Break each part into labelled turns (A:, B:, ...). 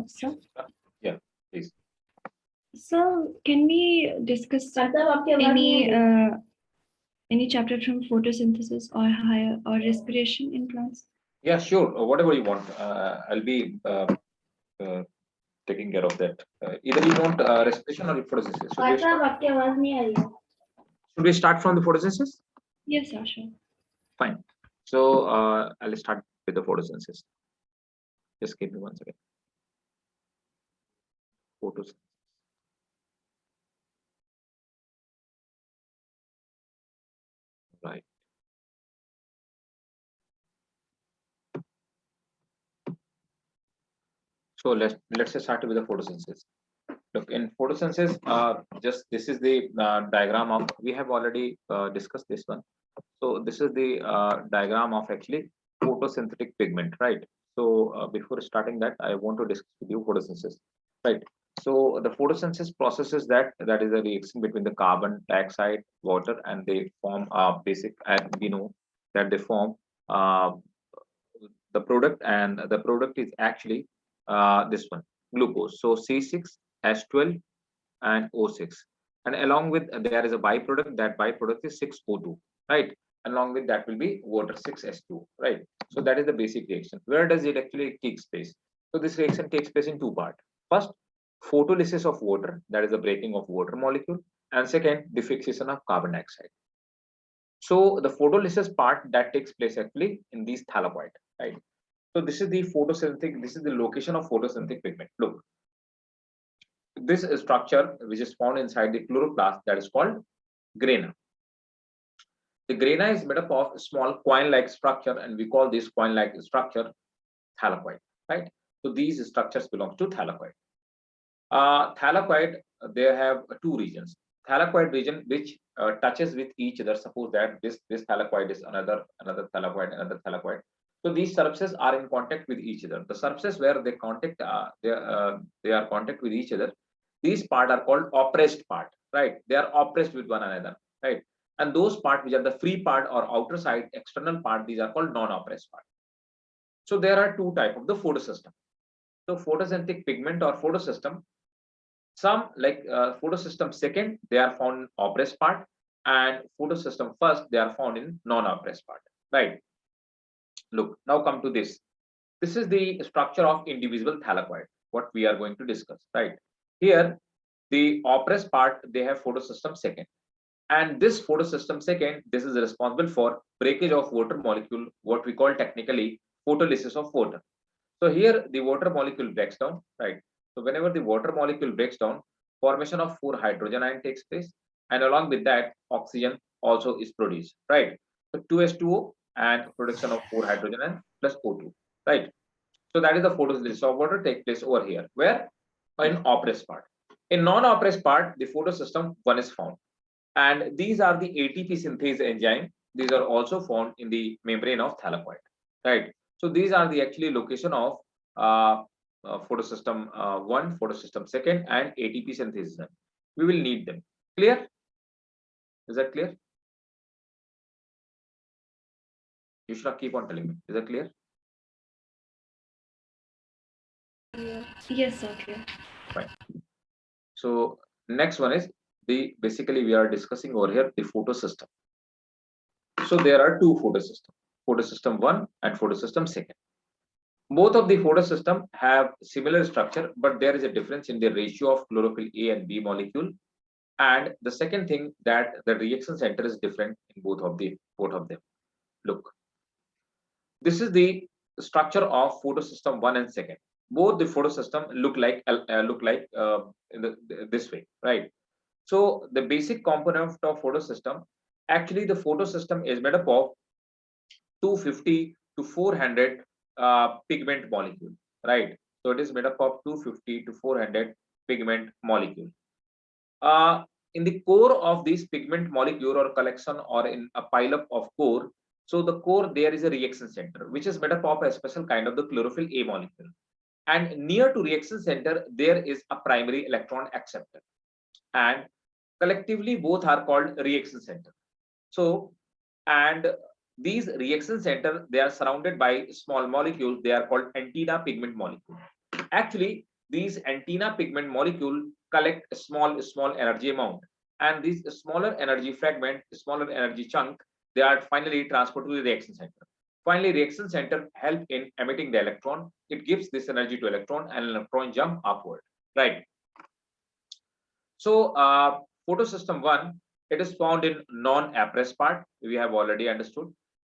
A: Sir.
B: Yeah, please.
A: So, can we discuss any chapter from photosynthesis or higher or respiration in plants?
B: Yeah, sure. Whatever you want. I'll be taking care of that. Either you want respiration or photosynthesis. Should we start from the photosynthesis?
A: Yes, sir, sure.
B: Fine. So I'll start with the photosynthesis. Just give me 1 second. Photosynthesis. Right. So let's start with the photosynthesis. Look, in photosynthesis, just this is the diagram of. We have already discussed this one. So this is the diagram of actually photosynthetic pigment, right? So before starting that, I want to discuss with you photosynthesis, right? So the photosynthesis process is that is a reaction between the carbon dioxide, water, and they form basic. And we know that they form uh, the product, and the product is actually this one, glucose. So C6H12 and O6, and along with there is a byproduct. That byproduct is 6O2, right? Along with that will be water 6H2, right? So that is the basic reaction. Where does it actually takes place? So this reaction takes place in two parts. First, photolysis of water, that is the breaking of water molecule, and second, the fixation of carbon dioxide. So the photolysis part that takes place actually in these thalapoid, right? So this is the photosynthetic, this is the location of photosynthetic pigment. Look, this structure which is found inside the chloroplast, that is called grana. The grana is made up of small coin-like structure, and we call this coin-like structure thylakoid, right? So these structures belong to thylakoid. Thylakoid, they have two regions. Thylakoid region which touches with each other. Suppose that this thylakoid is another thylakoid, another thylakoid. So these surfaces are in contact with each other. The surfaces where they contact, they are contact with each other. These part are called oppressed part, right? They are oppressed with one another, right? And those part which are the free part or outer side, external part, these are called non-oppressed part. So there are two types of the photosystem. So photosynthetic pigment or photosystem, some like photosystem second, they are found in oppressed part, and photosystem first, they are found in non-oppressed part, right? Look, now come to this. This is the structure of indivisible thylakoid, what we are going to discuss, right? Here, the oppressed part, they have photosystem second. And this photosystem second, this is responsible for breakage of water molecule, what we call technically photolysis of water. So here the water molecule breaks down, right? So whenever the water molecule breaks down, formation of 4 hydrogen ion takes place, and along with that, oxygen also is produced, right? So 2H2O and production of 4 hydrogen ion plus O2, right? So that is the photosynthesis of water take place over here, where in oppressed part. In non-oppressed part, the photosystem one is found, and these are the ATP synthase enzyme. These are also found in the membrane of thylakoid, right? So these are the actually location of photosystem one, photosystem second, and ATP synthase. We will need them. Clear? Is that clear? You should not keep on telling me. Is that clear?
A: Yes, sir, clear.
B: Fine. So next one is the basically we are discussing over here the photosystem. So there are two photosystems, photosystem one and photosystem second. Both of the photosystem have similar structure, but there is a difference in the ratio of chlorophyll A and B molecule. And the second thing, that the reaction center is different in both of them. Look, this is the structure of photosystem one and second. Both the photosystem look like in this way, right? So the basic component of photosystem, actually the photosystem is made up of 250 to 400 pigment molecule, right? So it is made up of 250 to 400 pigment molecule. In the core of this pigment molecule or collection or in a pileup of core, so the core there is a reaction center which is made up of a special kind of the chlorophyll A molecule, and near to reaction center there is a primary electron acceptor, and collectively both are called reaction center. So, and these reaction center, they are surrounded by small molecules, they are called antenna pigment molecule. Actually, these antenna pigment molecule collect a small energy amount, and these smaller energy fragment, smaller energy chunk, they are finally transported to the reaction center. Finally, reaction center help in emitting the electron. It gives this energy to electron, and electron jump upward, right? So, photosystem one, it is found in non-appressed part. We have already understood,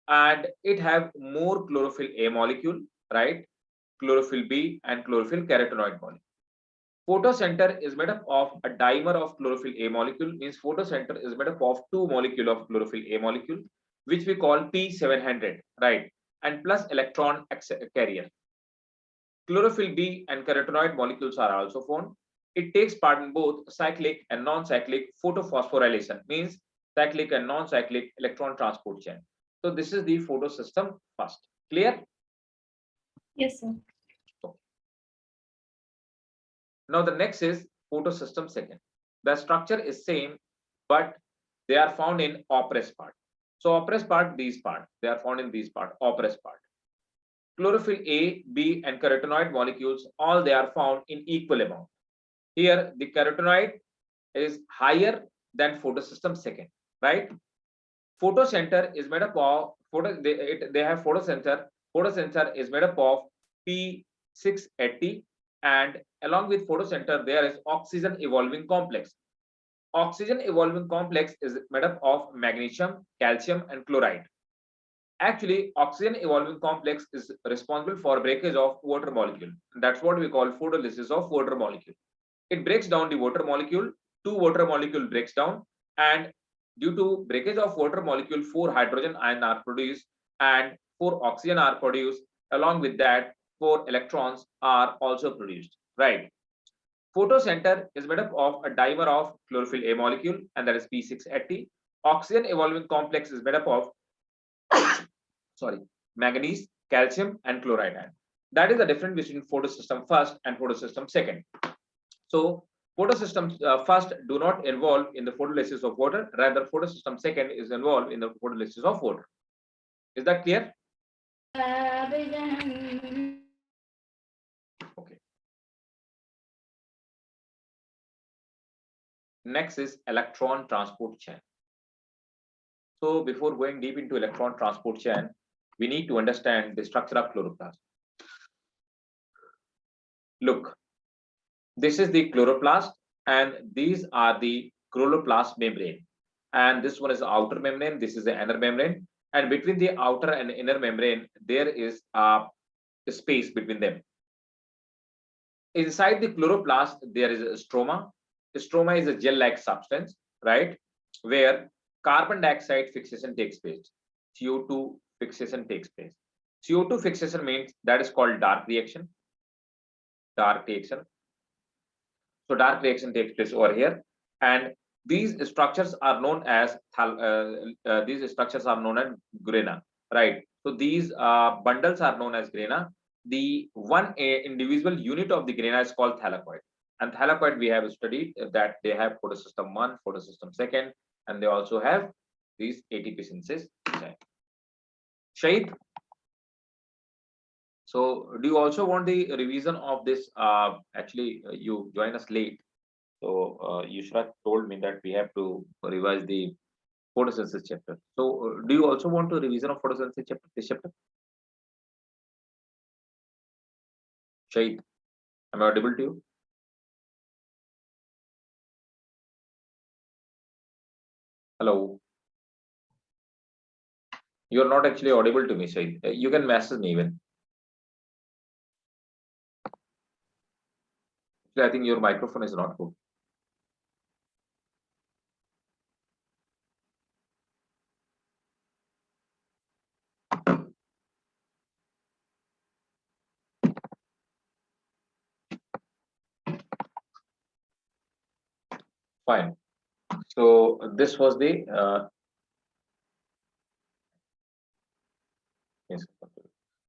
B: and it have more chlorophyll A molecule, right? Chlorophyll B and chlorophyll carotenoid molecule. Photocenter is made up of a dimer of chlorophyll A molecule, means photocenter is made up of two molecule of chlorophyll A molecule, which we call P700, right? And plus electron carrier. Chlorophyll B and carotenoid molecules are also found. It takes part in both cyclic and non-cyclic photophosphorylation, means cyclic and non-cyclic electron transport chain. So this is the photosystem first. Clear?
A: Yes, sir.
B: Now the next is photosystem second. The structure is same, but they are found in oppressed part. So oppressed part, these part, they are found in these part, oppressed part. Chlorophyll A, B, and carotenoid molecules, all they are found in equal amount. Here, the carotenoid is higher than photosystem second, right? Photocenter is made up of they have photocenter. Photocenter is made up of P680, and along with photocenter there is oxygen evolving complex. Oxygen evolving complex is made up of magnesium, calcium, and chloride. Actually, oxygen evolving complex is responsible for breakage of water molecule. That's what we call photolysis of water molecule. It breaks down the water molecule. Two water molecule breaks down, and due to breakage of water molecule, 4 hydrogen ion are produced and 4 oxygen are produced. Along with that, 4 electrons are also produced, right? Photocenter is made up of a dimer of chlorophyll A molecule, and that is P680. Oxygen evolving complex is made up of manganese, calcium, and chloride ion. That is the difference between photosystem first and photosystem second. So photosystems first do not involve in the photolysis of water, rather photosystem second is involved in the photolysis of water. Is that clear? Okay. Next is electron transport chain. So before going deep into electron transport chain, we need to understand the structure of chloroplast. Look, this is the chloroplast, and these are the chloroplast membrane. And this one is the outer membrane, this is the inner membrane. And between the outer and inner membrane, there is a space between them. Inside the chloroplast, there is a stroma. The stroma is a gel-like substance, right? Where carbon dioxide fixation takes place. CO2 fixation takes place. CO2 fixation means that is called dark reaction. Dark reaction. So dark reaction takes place over here, and these structures are known as grana, right? So these bundles are known as grana. The one indivisible unit of the grana is called thylakoid, and thylakoid we have studied that they have photosystem one, photosystem second, and they also have these ATP synthase enzyme. Shahid, so do you also want the revision of this? Actually, you joined us late. So Yushrat told me that we have to revise the photosynthesis chapter. So do you also want to revision of photosynthesis chapter? This chapter? Shahid, am I audible to you? Hello. You are not actually audible to me, Shahid. You can message me even. I think your microphone is not good. Fine. So this was the yes.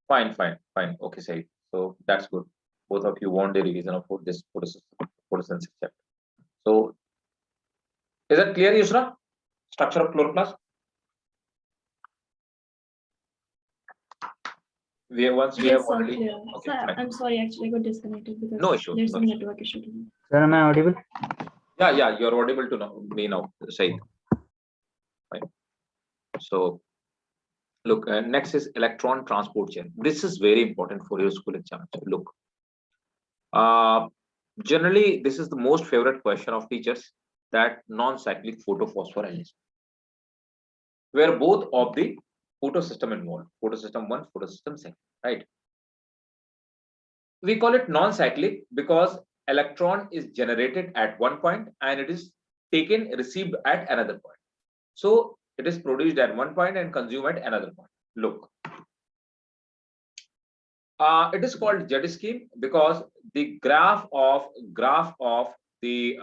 B: Fine. Okay, Shahid. So that's good. Both of you want the revision of this photosynthesis chapter. So is that clear, Yusra? Structure of chloroplast? We have once we
A: Yes,
B: have
A: sir,
B: already.
A: clear.
B: Okay,
A: Sir,
B: fine.
A: I'm sorry, actually I got disconnected because
B: No issue.
A: there's
B: No
A: some
B: issue.
A: network issue.
C: Sir, am I audible?
B: Yeah, you're audible to me now, Said. Fine. So, look, next is electron transport chain. This is very important for your school exam. Look, generally, this is the most favorite question of teachers, that non-cyclic photophosphorylation, where both of the photosystem involved, photosystem one, photosystem second, right? We call it non-cyclic because electron is generated at one point and it is received at another point. So it is produced at one point and consumed at another point. Look, it is called Z scheme because the graph of the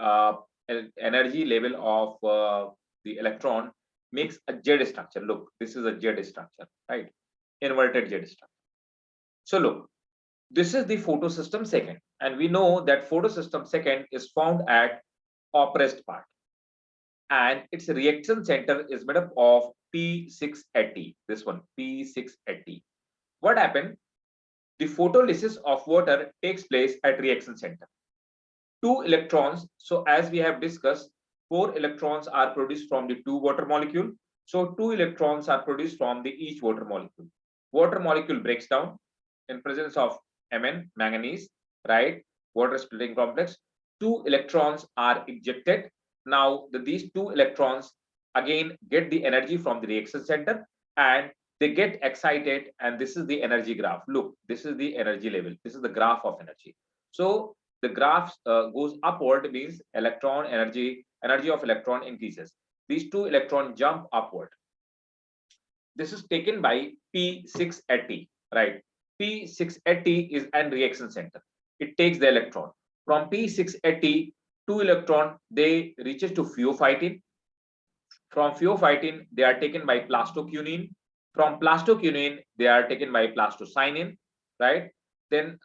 B: energy level of the electron makes a Z structure. Look, this is a Z structure, right? Inverted Z structure. So look, this is the photosystem second, and we know that photosystem second is found at oppressed part, and its reaction center is made up of P680. This one, P680. What happened? The photolysis of water takes place at reaction center. 2 electrons. So as we have discussed, 4 electrons are produced from the 2 water molecule. So 2 electrons are produced from the each water molecule. Water molecule breaks down in presence of Mn, manganese, right? Water splitting complex. 2 electrons are ejected. Now these 2 electrons again get the energy from the reaction center and they get excited, and this is the energy graph. Look, this is the energy level. This is the graph of energy. So the graph goes upward, means electron energy of electron increases. These 2 electrons jump upward. This is taken by P680, right? P680 is an reaction center. It takes the electron from P680. 2 electron they reaches to pheophytin. From pheophytin they are taken by plastocunine. From plastocunine they are taken by plastocyanin, right? Then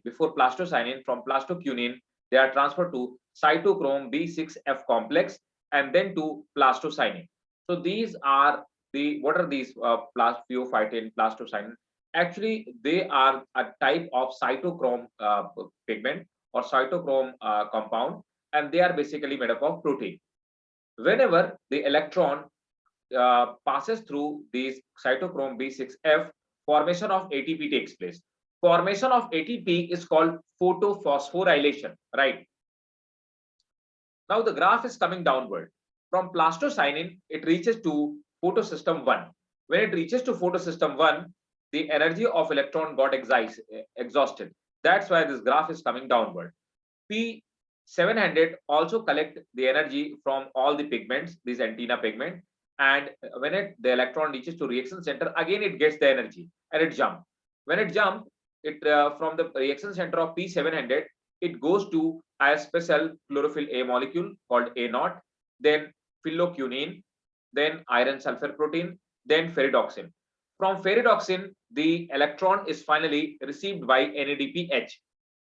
B: before plastocyanin, from plastocunine they are transferred to cytochrome B6F complex and then to plastocyanin. So these are what are these pheophytin, plastocyanin? Actually they are a type of cytochrome pigment or cytochrome compound, and they are basically made up of protein. Whenever the electron passes through these cytochrome B6F, formation of ATP takes place. Formation of ATP is called photophosphorylation, right? Now the graph is coming downward. From plastocyanin, it reaches to photosystem 1. When it reaches to photosystem 1, the energy of electron got exhausted. That's why this graph is coming downward. P700 also collect the energy from all the pigments, these antenna pigment, and when the electron reaches to reaction center, again it gets the energy and it jumps. When it jumps, it from the reaction center of P700, it goes to a special chlorophyll A molecule called A0, then phylloquinine, then iron sulfur protein, then ferredoxin. From ferredoxin, the electron is finally received by NADPH.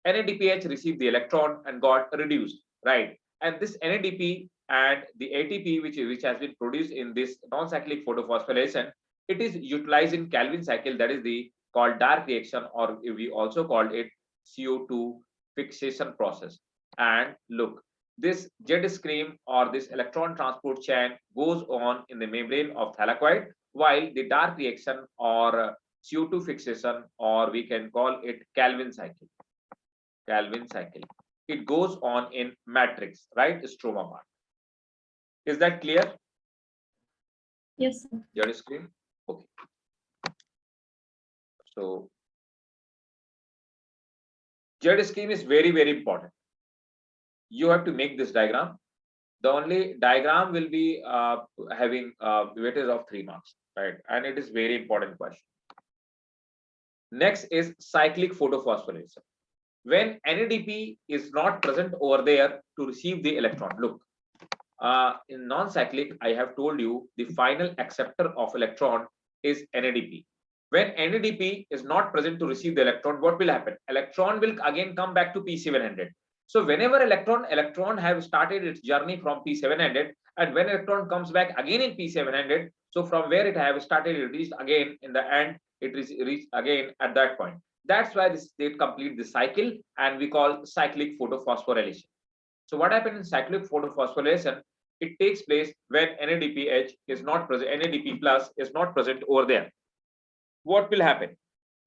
B: NADPH received the electron and got reduced, right? And this NADP and the ATP, which has been produced in this non-cyclic photophosphorylation, it is utilized in Calvin cycle, that is the called dark reaction, or we also called it CO2 fixation process. And look, this Z stream or this electron transport chain goes on in the membrane of thylakoid, while the dark reaction or CO2 fixation, or we can call it Calvin cycle. Calvin cycle. It goes on in matrix, right? Stroma part. Is that clear?
A: Yes, sir.
B: Your screen? Okay. So Z scheme is very, very important. You have to make this diagram. The only diagram will be having weightage of 3 marks, right? And it is very important question. Next is cyclic photophosphorylation. When NADP is not present over there to receive the electron, look, in non-cyclic, I have told you the final acceptor of electron is NADP. When NADP is not present to receive the electron, what will happen? Electron will again come back to P700. So whenever electron have started its journey from P700, and when electron comes back again in P700, so from where it have started, it reached again in the end it is reached again at that point. That's why this they complete the cycle, and we call cyclic photophosphorylation. So what happens in cyclic photophosphorylation? It takes place when NADPH is not present, NADP plus is not present over there. What will happen?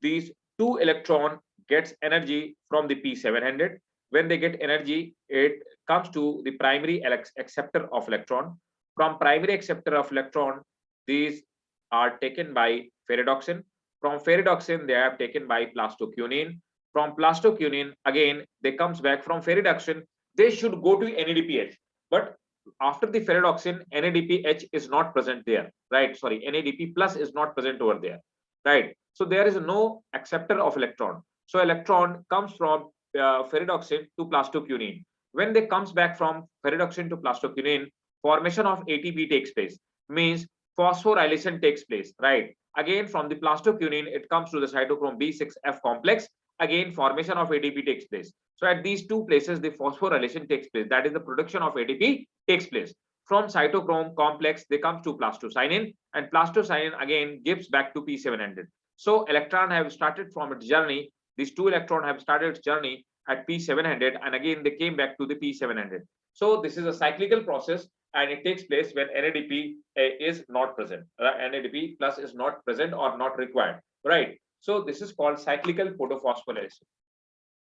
B: These two electron gets energy from the P700. When they get energy, it comes to the primary acceptor of electron. From primary acceptor of electron, these are taken by ferredoxin. From ferredoxin, they are taken by plastoquinine. From plastoquinine, again, they comes back from ferredoxin. They should go to NADPH. But after the ferredoxin, NADPH is not present there, right? Sorry, NADP plus is not present over there, right? So there is no acceptor of electron. So electron comes from ferredoxin to plastoquinine. When they comes back from ferredoxin to plastoquinine, formation of ATP takes place, means phosphorylation takes place, right? Again, from the plastoquinine, it comes to the cytochrome B6F complex. Again, formation of ATP takes place. So at these two places, the phosphorylation takes place. That is, the production of ATP takes place. From cytochrome complex, they come to plastocyanin, and plastocyanin again gives back to P700. So electron have started from its journey. These two electrons have started its journey at P700, and again they came back to the P700. So this is a cyclical process, and it takes place when NADP is not present. NADP plus is not present or not required, right? So this is called cyclical photophosphorylation.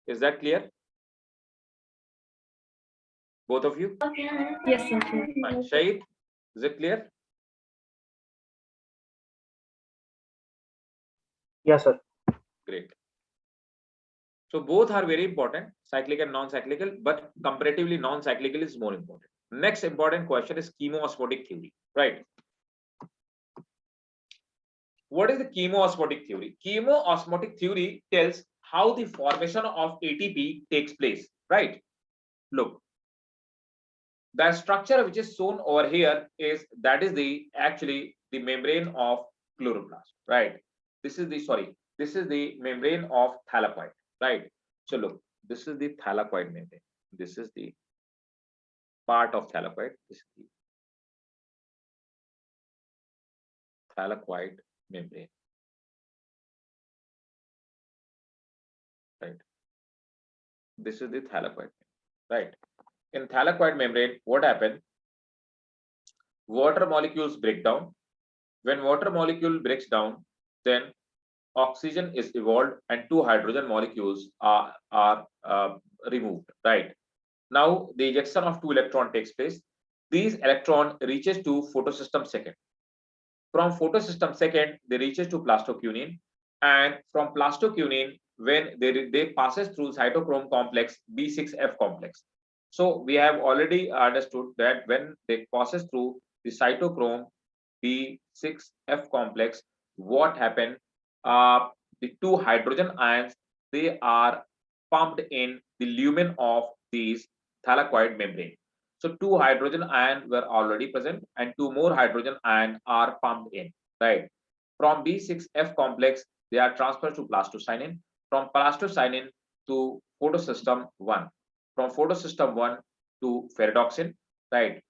B: Is that clear? Both of you?
A: Yes, sir.
B: Fine. Shahid, is it clear?
C: Yes, sir.
B: Great. So both are very important, cyclic and non-cyclical, but comparatively non-cyclical is more important. Next important question is chemoosmotic theory, right? What is the chemoosmotic theory? Chemoosmotic theory tells how the formation of ATP takes place, right? Look, the structure which is shown over here is that is the actually the membrane of chloroplast, right? This is the membrane of thylakoid, right? So look, this is the thylakoid membrane. This is the part of thylakoid. This is the thylakoid membrane, right? This is the thylakoid, right? In thylakoid membrane, what happened? Water molecules break down. When water molecule breaks down, then oxygen is evolved and two hydrogen molecules are removed, right? Now the ejection of two electron takes place. These electron reaches to photosystem second. From photosystem second, they reaches to plastoquinine, and from plastoquinine, when they passes through cytochrome complex B6F complex. So we have already understood that when they passes through the cytochrome B6F complex, what happened? The two hydrogen ions, they are pumped in the lumen of these thylakoid membrane. So two hydrogen ions were already present, and two more hydrogen ions are pumped in, right? From B6F complex, they are transferred to plastocyanin. From plastocyanin to photosystem 1. From photosystem 1 to ferredoxin, right?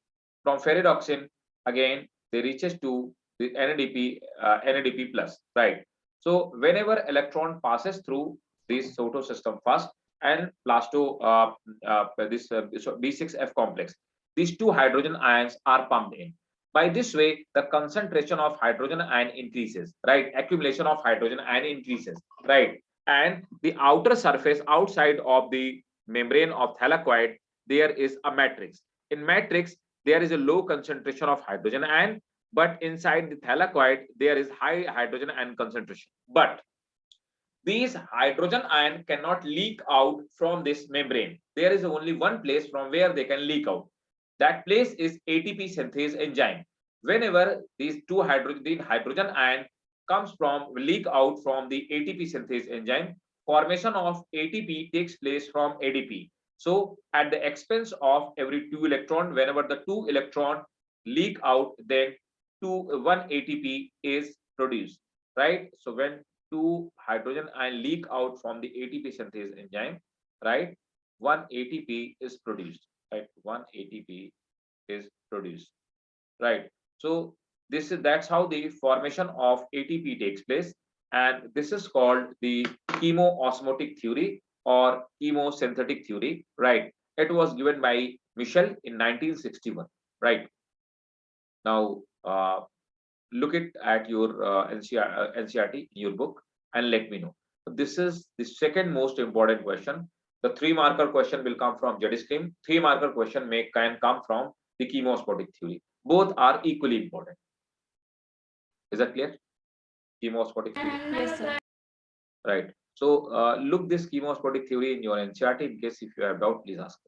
B: From ferredoxin, again, they reaches to the NADP plus, right? So whenever electron passes through this photosystem first and this B6F complex, these two hydrogen ions are pumped in. By this way, the concentration of hydrogen ion increases, right? Accumulation of hydrogen ion increases, right? And the outer surface outside of the membrane of thylakoid, there is a matrix. In matrix, there is a low concentration of hydrogen ion, but inside the thylakoid, there is high hydrogen ion concentration. But these hydrogen ion cannot leak out from this membrane. There is only one place from where they can leak out. That place is ATP synthase enzyme. Whenever these two hydrogen ion comes from leak out from the ATP synthase enzyme, formation of ATP takes place from ADP. So at the expense of every two electron, whenever the two electron leak out, then one ATP is produced, right? So when two hydrogen ion leak out from the ATP synthase enzyme, right? One ATP is produced, right? One ATP is produced, right? So that's how the formation of ATP takes place. and this is called the chemoosmotic theory or chemosynthetic theory, right? It was given by Michel in 1961, right? Now, look it at your NCRT in your book and let me know. This is the second most important question. The 3-marker question will come from Jetty stream. 3-marker question can come from the chemoosmotic theory. Both are equally important. Is that clear? Chemoosmotic theory.
A: Yes, sir.
B: Right. So look this chemoosmotic theory in your NCRT. In case if you have doubt, please ask,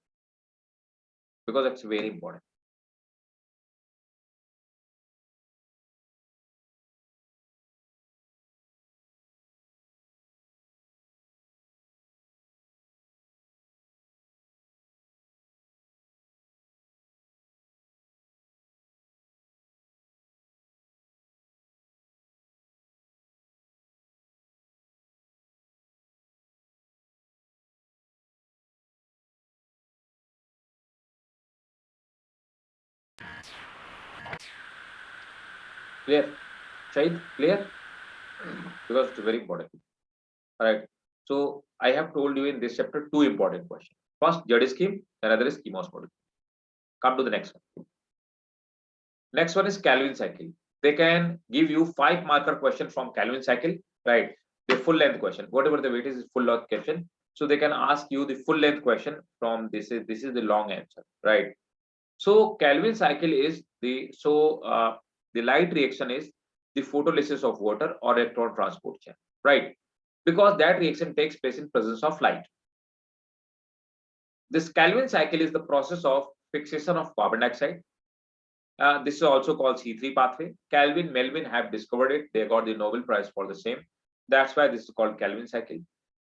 B: because it's very important. Clear? Shahid, clear? Because it's very important. All right. So I have told you in this chapter 2 important questions. First, Jetty scheme, another is chemoosmotic. Come to the next one. Next one is Calvin cycle. They can give you 5-marker question from Calvin cycle, right? The full length question, whatever the weight is full length question. So they can ask you the full length question from this is the long answer, right? So Calvin cycle is the the light reaction is the photolysis of water or electron transport chain, right? Because that reaction takes place in presence of light. This Calvin cycle is the process of fixation of carbon dioxide. This is also called C3 pathway. Calvin, Melvin have discovered it. They got the Nobel Prize for the same. That's why this is called Calvin cycle.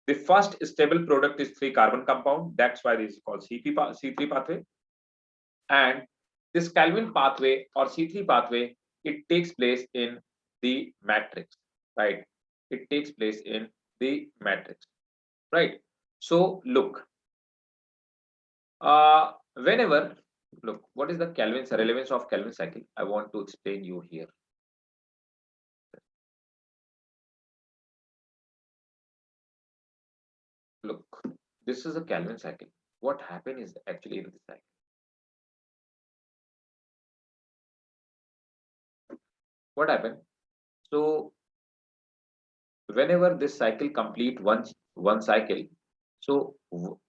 B: The first stable product is 3-carbon compound. That's why this is called C3 pathway. And this Calvin pathway or C3 pathway, it takes place in the matrix, right? It takes place in the matrix, right? So look, whenever, look, what is the Calvin's relevance of Calvin cycle? I want to explain you here. Look, this is a Calvin cycle. What happened is actually in the cycle. What happened? So whenever this cycle complete one cycle, so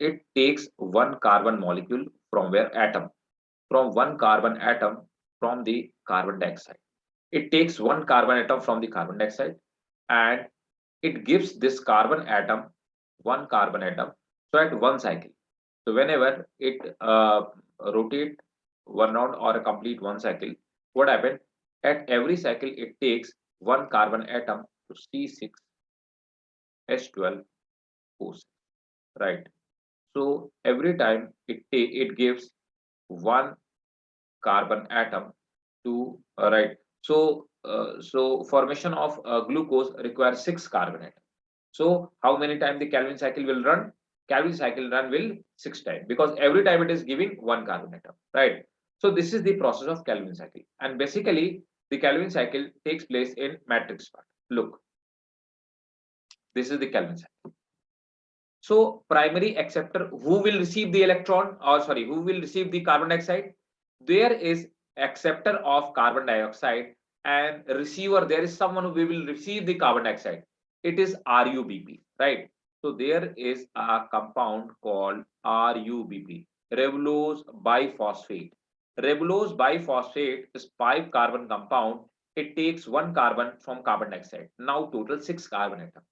B: it takes one carbon molecule from one carbon atom from the carbon dioxide. It takes one carbon atom from the carbon dioxide and it gives this carbon atom one carbon atom. So at one cycle, so whenever it rotate one round or complete one cycle, what happened? At every cycle, it takes one carbon atom to C6H12O6, right? So every time it gives one carbon atom to right. So formation of glucose requires 6 carbon atoms. So how many times the Calvin cycle will run? Calvin cycle run will 6 times, because every time it is giving one carbon atom, right? So this is the process of Calvin cycle, and basically the Calvin cycle takes place in matrix part. Look, this is the Calvin cycle. So primary acceptor, who will receive the electron, or sorry, who will receive the carbon dioxide? There is acceptor of carbon dioxide, and receiver, there is someone who will receive the carbon dioxide. It is RUBP, right? So there is a compound called RUBP, ribulose biphosphate. Ribulose biphosphate is 5-carbon compound. It takes one carbon from carbon dioxide. Now total 6 carbon atom.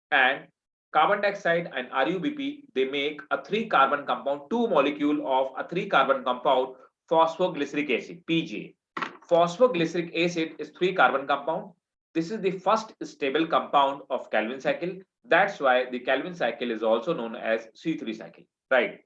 B: And carbon dioxide and RUBP, they make a 3-carbon compound, 2 molecule of a 3-carbon compound, phosphoglyceric acid, PGA. Phosphoglyceric acid is 3-carbon compound. This is the first stable compound of Calvin cycle. That's why the Calvin cycle is also known as C3 cycle, right?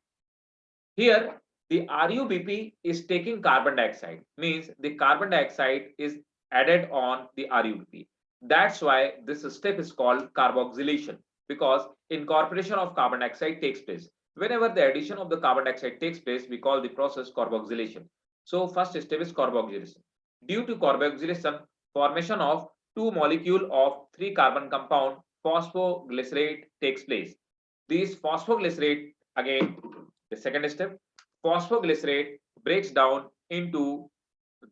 B: Here, the RUBP is taking carbon dioxide, means the carbon dioxide is added on the RUBP. That's why this step is called carboxylation, because incorporation of carbon dioxide takes place. Whenever the addition of the carbon dioxide takes place, we call the process carboxylation. So first step is carboxylation. Due to carboxylation, formation of two molecule of 3 carbon compound phosphoglycerate takes place. These phosphoglycerate, again, the second step, phosphoglycerate breaks down into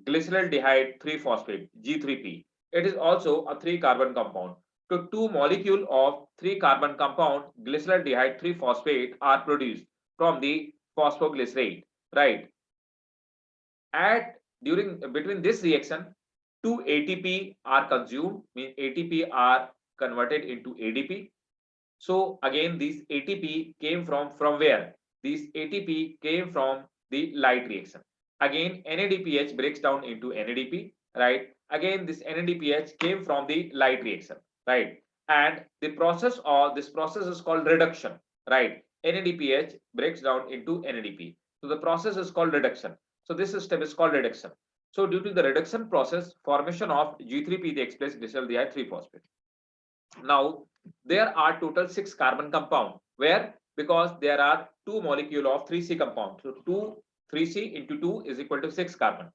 B: glyceraldehyde 3-phosphate G3P. It is also a 3 carbon compound. So two molecule of 3 carbon compound glyceraldehyde 3-phosphate are produced from the phosphoglycerate, right? At during between this reaction, two ATP are consumed, means ATP are converted into ADP. So again, these ATP came from where? These ATP came from the light reaction. Again, NADPH breaks down into NADP, right? Again, this NADPH came from the light reaction, right? And the process of this process is called reduction, right? NADPH breaks down into NADP. So the process is called reduction. So this step is called reduction. So due to the reduction process, formation of G3P takes place, glyceraldehyde 3-phosphate. Now, there are total 6 carbon compound. Where? Because there are 2 molecule of 3C compound. So 3C into 2 is equal to 6 carbon.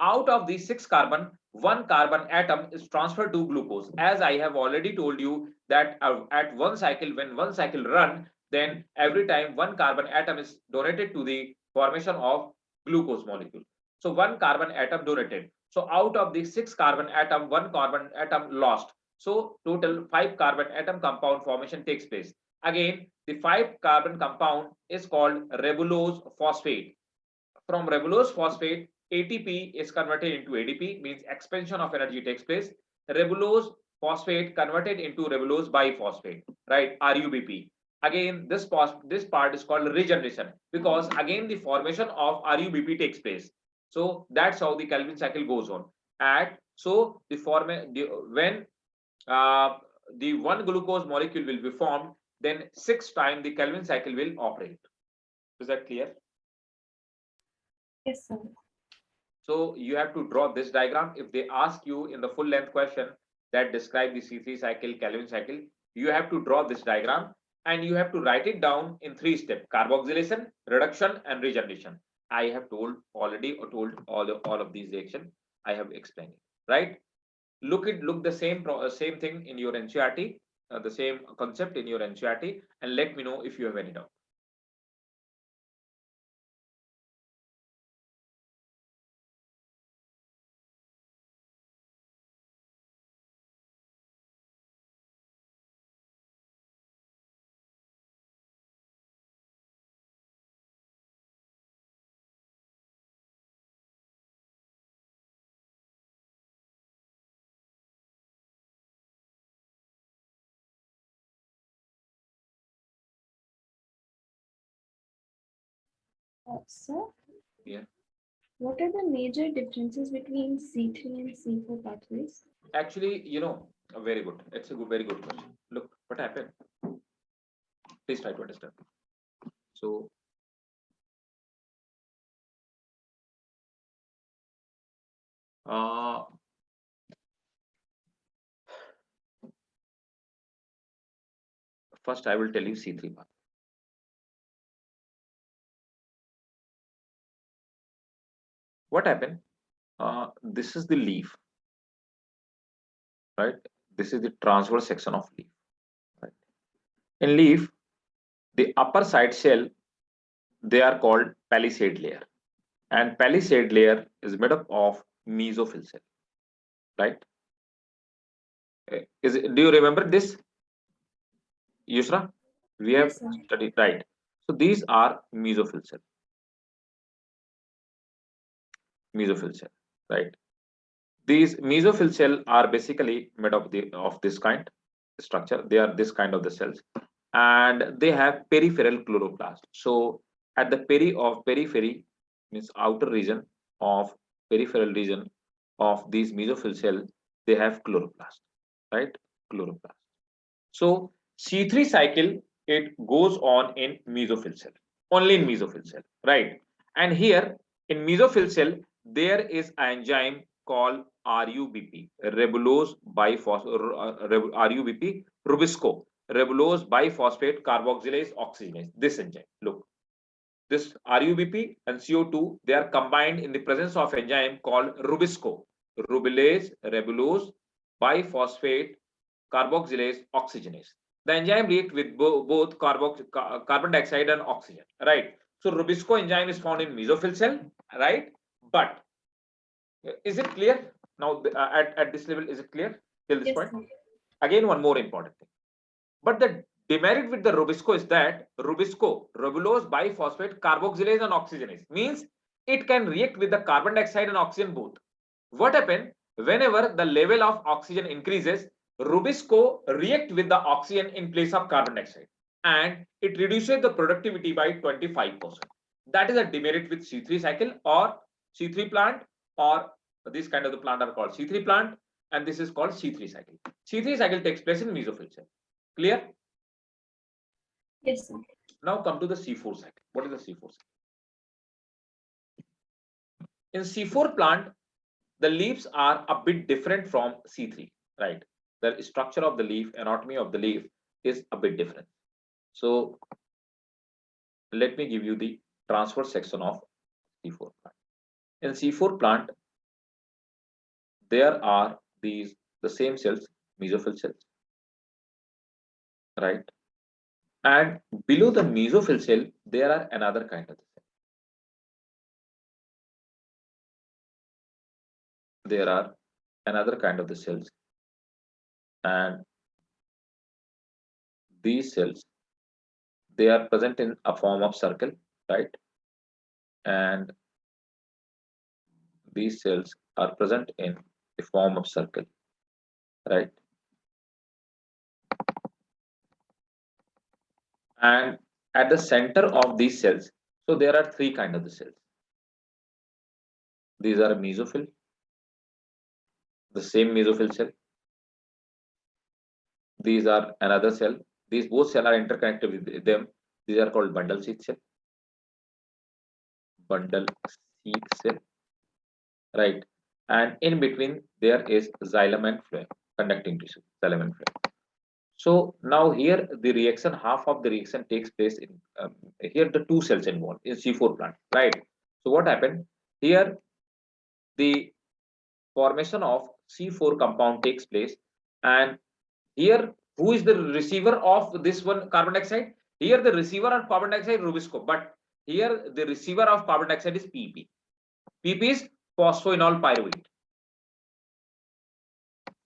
B: Out of these 6 carbon, 1 carbon atom is transferred to glucose. As I have already told you that at one cycle, when one cycle run, then every time 1 carbon atom is donated to the formation of glucose molecule. So 1 carbon atom donated. So out of the 6 carbon atom, 1 carbon atom lost. So total 5 carbon atom compound formation takes place. Again, the 5 carbon compound is called ribulose phosphate. From ribulose phosphate, ATP is converted into ADP, means expansion of energy takes place. Ribulose phosphate converted into ribulose biphosphate, right? RUBP. Again, this part is called regeneration, because again the formation of RUBP takes place. So that's how the Calvin cycle goes on. So when the one glucose molecule will be formed, then 6 times the Calvin cycle will operate. Is that clear?
A: Yes, sir.
B: So you have to draw this diagram. If they ask you in the full length question that describe the C3 cycle, Calvin cycle, you have to draw this diagram and you have to write it down in 3 steps: carboxylation, reduction, and regeneration. I have told all of these reactions. I have explained it, right? Look the same thing in your NCERT, the same concept in your NCERT, and let me know if you have any doubt.
A: Sir,
B: Yeah.
A: what are the major differences between C3 and C4 pathways?
B: Actually, very good. It's a very good question. Look, what happened? Please try to understand. So, first I will tell you C3 path. What happened? This is the leaf, right? This is the transverse section of leaf, right? In leaf, the upper side shell, they are called palisade layer, and palisade layer is made up of mesophyll cell, right? Do you remember this, Yusra? We have
A: Yes, sir.
B: studied, right? So these are mesophyll cell, right? These mesophyll cell are basically made of this kind structure. They are this kind of the cells, and they have peripheral chloroplast. So at the periphery means outer region of peripheral region of these mesophyll cell, they have chloroplast, right? Chloroplast. So C3 cycle, it goes on in mesophyll cell, only in mesophyll cell, right? And here in mesophyll cell, there is an enzyme called RUBP, ribulose biphosphate, RUBP, Rubisco, ribulose biphosphate carboxylase oxygenase. This enzyme, look, this RUBP and CO2, they are combined in the presence of enzyme called Rubisco, ribulose biphosphate carboxylase oxygenase. The enzyme reacts with both carbon dioxide and oxygen, right? So Rubisco enzyme is found in mesophyll cell, right? But is it clear now? At this level, is it clear till this
A: Yes,
B: point?
A: sir.
B: Again, one more important thing. But the demerit with the Rubisco is that Rubisco, ribulose biphosphate carboxylase and oxygenase, means it can react with the carbon dioxide and oxygen both. What happens whenever the level of oxygen increases? Rubisco react with the oxygen in place of carbon dioxide, and it reduces the productivity by 25%. That is a demerit with C3 cycle or C3 plant, or this kind of the plant are called C3 plant, and this is called C3 cycle. C3 cycle takes place in mesophyll cell. Clear?
A: Yes, sir.
B: Now come to the C4 cycle. What is the C4 cycle? In C4 plant, the leaves are a bit different from C3, right? The structure of the leaf, anatomy of the leaf is a bit different. So let me give you the transverse section of C4 plant. In C4 plant, there are the same cells, mesophyll cells, right? And below the mesophyll cell, there are another kind of cell. There are another kind of the cells, and these cells, they are present in a form of circle, right? And these cells are present in the form of circle, right? And at the center of these cells, so there are three kind of the cells. These are a mesophyll, the same mesophyll cell. These are another cell. These both cells are interconnected with them. These are called bundle sheath cell. Bundle sheath cell, right? And in between there is xylem and phloem, conducting tissue, xylem and phloem. So now here the reaction, half of the reaction takes place in here the two cells involved in C4 plant, right? So what happened here? The formation of C4 compound takes place, and here who is the receiver of this one carbon dioxide? Here the receiver of carbon dioxide Rubisco, but here the receiver of carbon dioxide is PP. PP is phosphoenol pyruvate.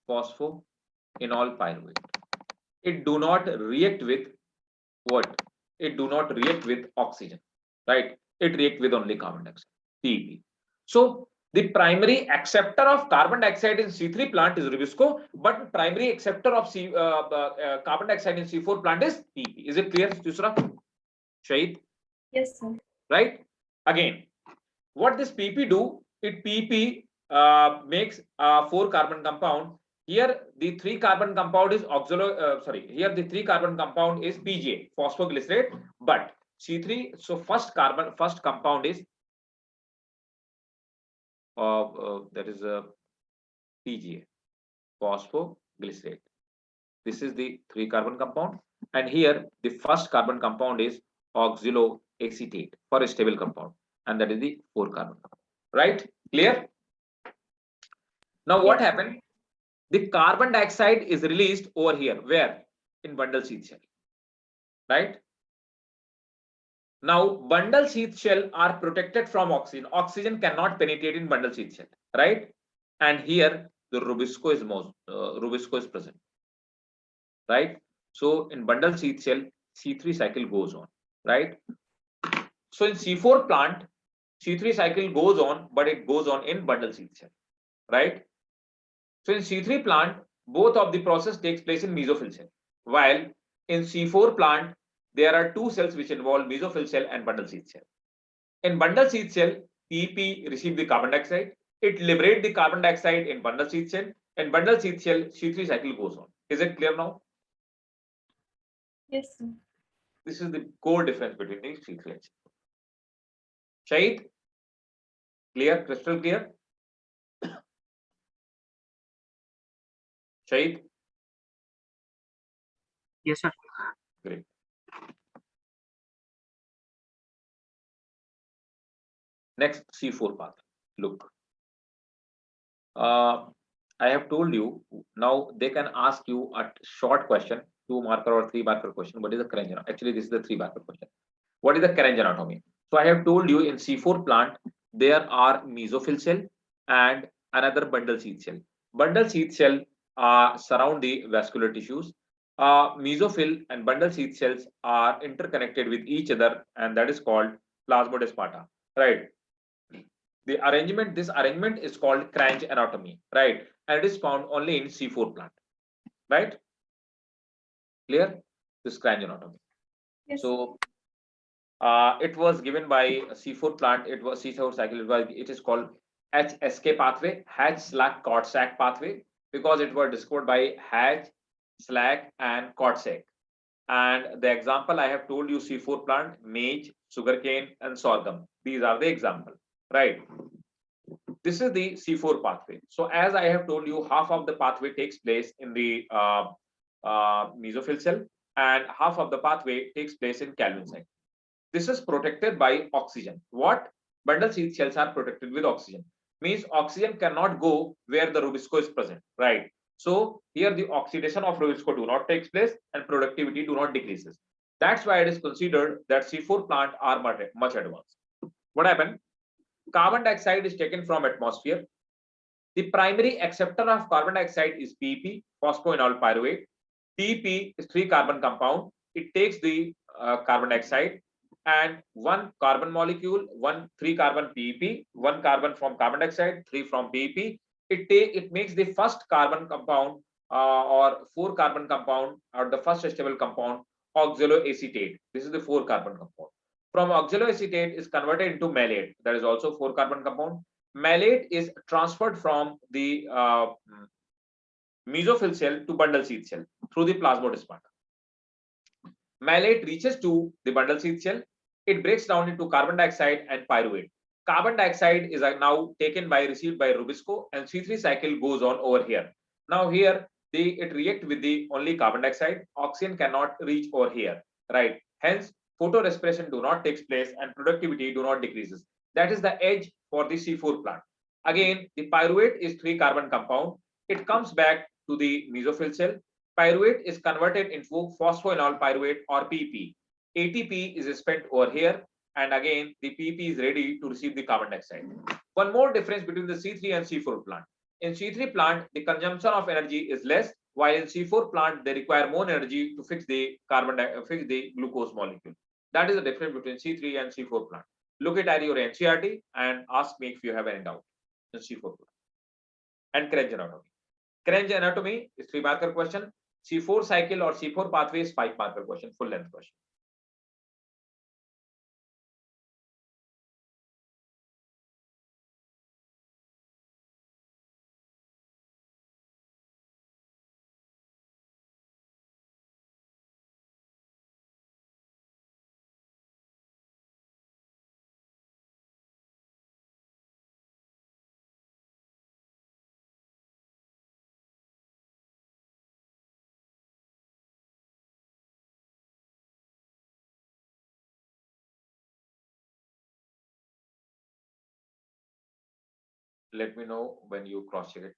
B: Phosphoenol pyruvate. It do not react with what? It do not react with oxygen, right? It react with only carbon dioxide, PP. So the primary acceptor of carbon dioxide in C3 plant is Rubisco, but primary acceptor of carbon dioxide in C4 plant is PP. Is it clear, Yusra? Shahid?
A: Yes, sir.
B: Right? Again, what this PP do? It PP makes a 4 carbon compound. Here the 3 carbon compound is here the 3 carbon compound is PGA, phosphoglycerate, but C3, so first compound is that is a PGA, phosphoglycerate. This is the 3 carbon compound, and here the first carbon compound is oxaloacetate for a stable compound, and that is the 4 carbon compound. Right? Clear? Now what
A: Yes.
B: happened? The carbon dioxide is released over here. Where? In bundle sheath shell. Right? Now bundle sheath shell are protected from oxygen. Oxygen cannot penetrate in bundle sheath shell. Right? And here the Rubisco is present. Right? So in bundle sheath shell, C3 cycle goes on. Right? So in C4 plant, C3 cycle goes on, but it goes on in bundle sheath shell. Right? So in C3 plant, both of the process takes place in mesophyll cell, while in C4 plant, there are two cells which involve mesophyll cell and bundle sheath cell. In bundle sheath cell, PP receive the carbon dioxide. It liberates the carbon dioxide in bundle sheath cell. In bundle sheath cell, C3 cycle goes on. Is it clear now?
A: Yes, sir.
B: This is the core difference between these C3 and C4. Shahid? Clear? Crystal clear? Shahid?
C: Yes, sir.
B: Great. Next, C4 path. Look. I have told you. Now they can ask you a short question, 2 marker or 3 marker question. What is the Krenz anatomy? Actually, this is the 3 marker question. What is the Krenz anatomy? So I have told you in C4 plant there are mesophyll cell and another bundle sheath cell. Bundle sheath cell surround the vascular tissues. Mesophyll and bundle sheath cells are interconnected with each other, and that is called plasmodesmata. Right. This arrangement is called Krenz anatomy, right? And it is found only in C4 plant, right? Clear? This Krenz anatomy.
A: Yes.
B: So it was given by C4 plant. It was C4 cycle. It is called HSK pathway, Hatch Slack Korsack pathway, because it was discovered by Hatch, Slack, and Korsack. And the example I have told you: C4 plant, maize, sugarcane, and sorghum. These are the example, right? This is the C4 pathway. So as I have told you, half of the pathway takes place in the mesophyll cell, and half of the pathway takes place in Calvin cycle. This is protected by oxygen. What? Bundle sheath cells are protected with oxygen. Means oxygen cannot go where the Rubisco is present, right? So here the oxidation of Rubisco do not takes place and productivity do not decreases. That's why it is considered that C4 plant are much advanced. What happened? Carbon dioxide is taken from atmosphere. The primary acceptor of carbon dioxide is PP, phosphoenol pyruvate. PP is 3 carbon compound. It takes the carbon dioxide and 1 carbon molecule, 3 carbon PEP, 1 carbon from carbon dioxide, 3 from PEP. It makes the first carbon compound or 4 carbon compound, or the first stable compound, oxaloacetate. This is the 4 carbon compound. From oxaloacetate is converted into malate. That is also 4 carbon compound. Malate is transferred from the mesophyll cell to bundle sheath cell through the plasmodesmata. Malate reaches to the bundle sheath cell. It breaks down into carbon dioxide and pyruvate. Carbon dioxide is now received by Rubisco, and C3 cycle goes on over here. Now here it react with the only carbon dioxide. Oxygen cannot reach over here, right? Hence, photorespiration do not takes place and productivity do not decreases. That is the edge for the C4 plant. Again, the pyruvate is 3 carbon compound. It comes back to the mesophyll cell. Pyruvate is converted into phosphoenol pyruvate or PP. ATP is spent over here, and again the PP is ready to receive the carbon dioxide. One more difference between the C3 and C4 plant. In C3 plant, the consumption of energy is less, while in C4 plant they require more energy to fix the glucose molecule. That is the difference between C3 and C4 plant. Look at your NCERT and ask me if you have any doubt in C4 plant. And Krenz anatomy. Krenz anatomy is 3-marker question. C4 cycle or C4 pathway is 5-marker question, full length question. Let me know when you cross check it.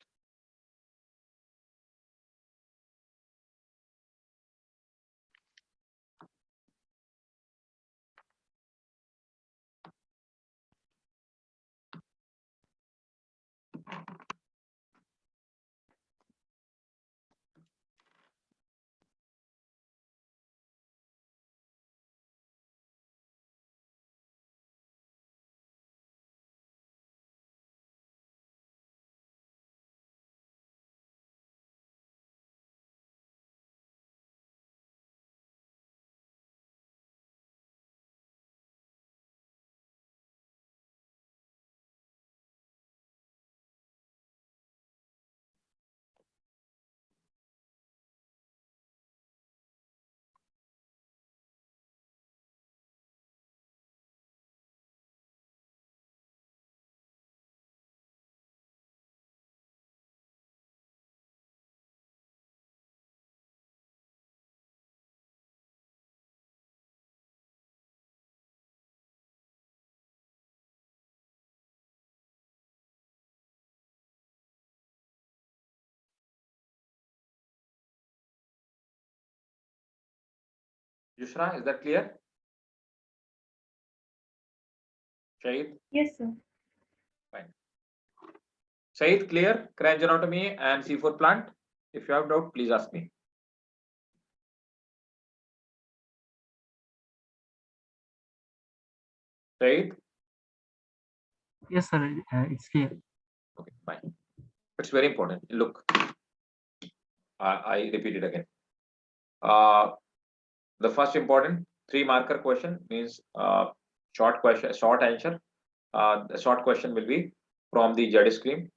B: Yushra, is that clear? Shahid?
A: Yes, sir.
B: Fine. Shahid, clear? Cranch anatomy and C4 plant. If you have doubt, please ask me. Shahid?
C: Yes, sir. It's clear.
B: Okay, fine. It's very important. Look, I repeat it again. The first important 3-marker question means short question, short answer. The short question will be from the Z screen.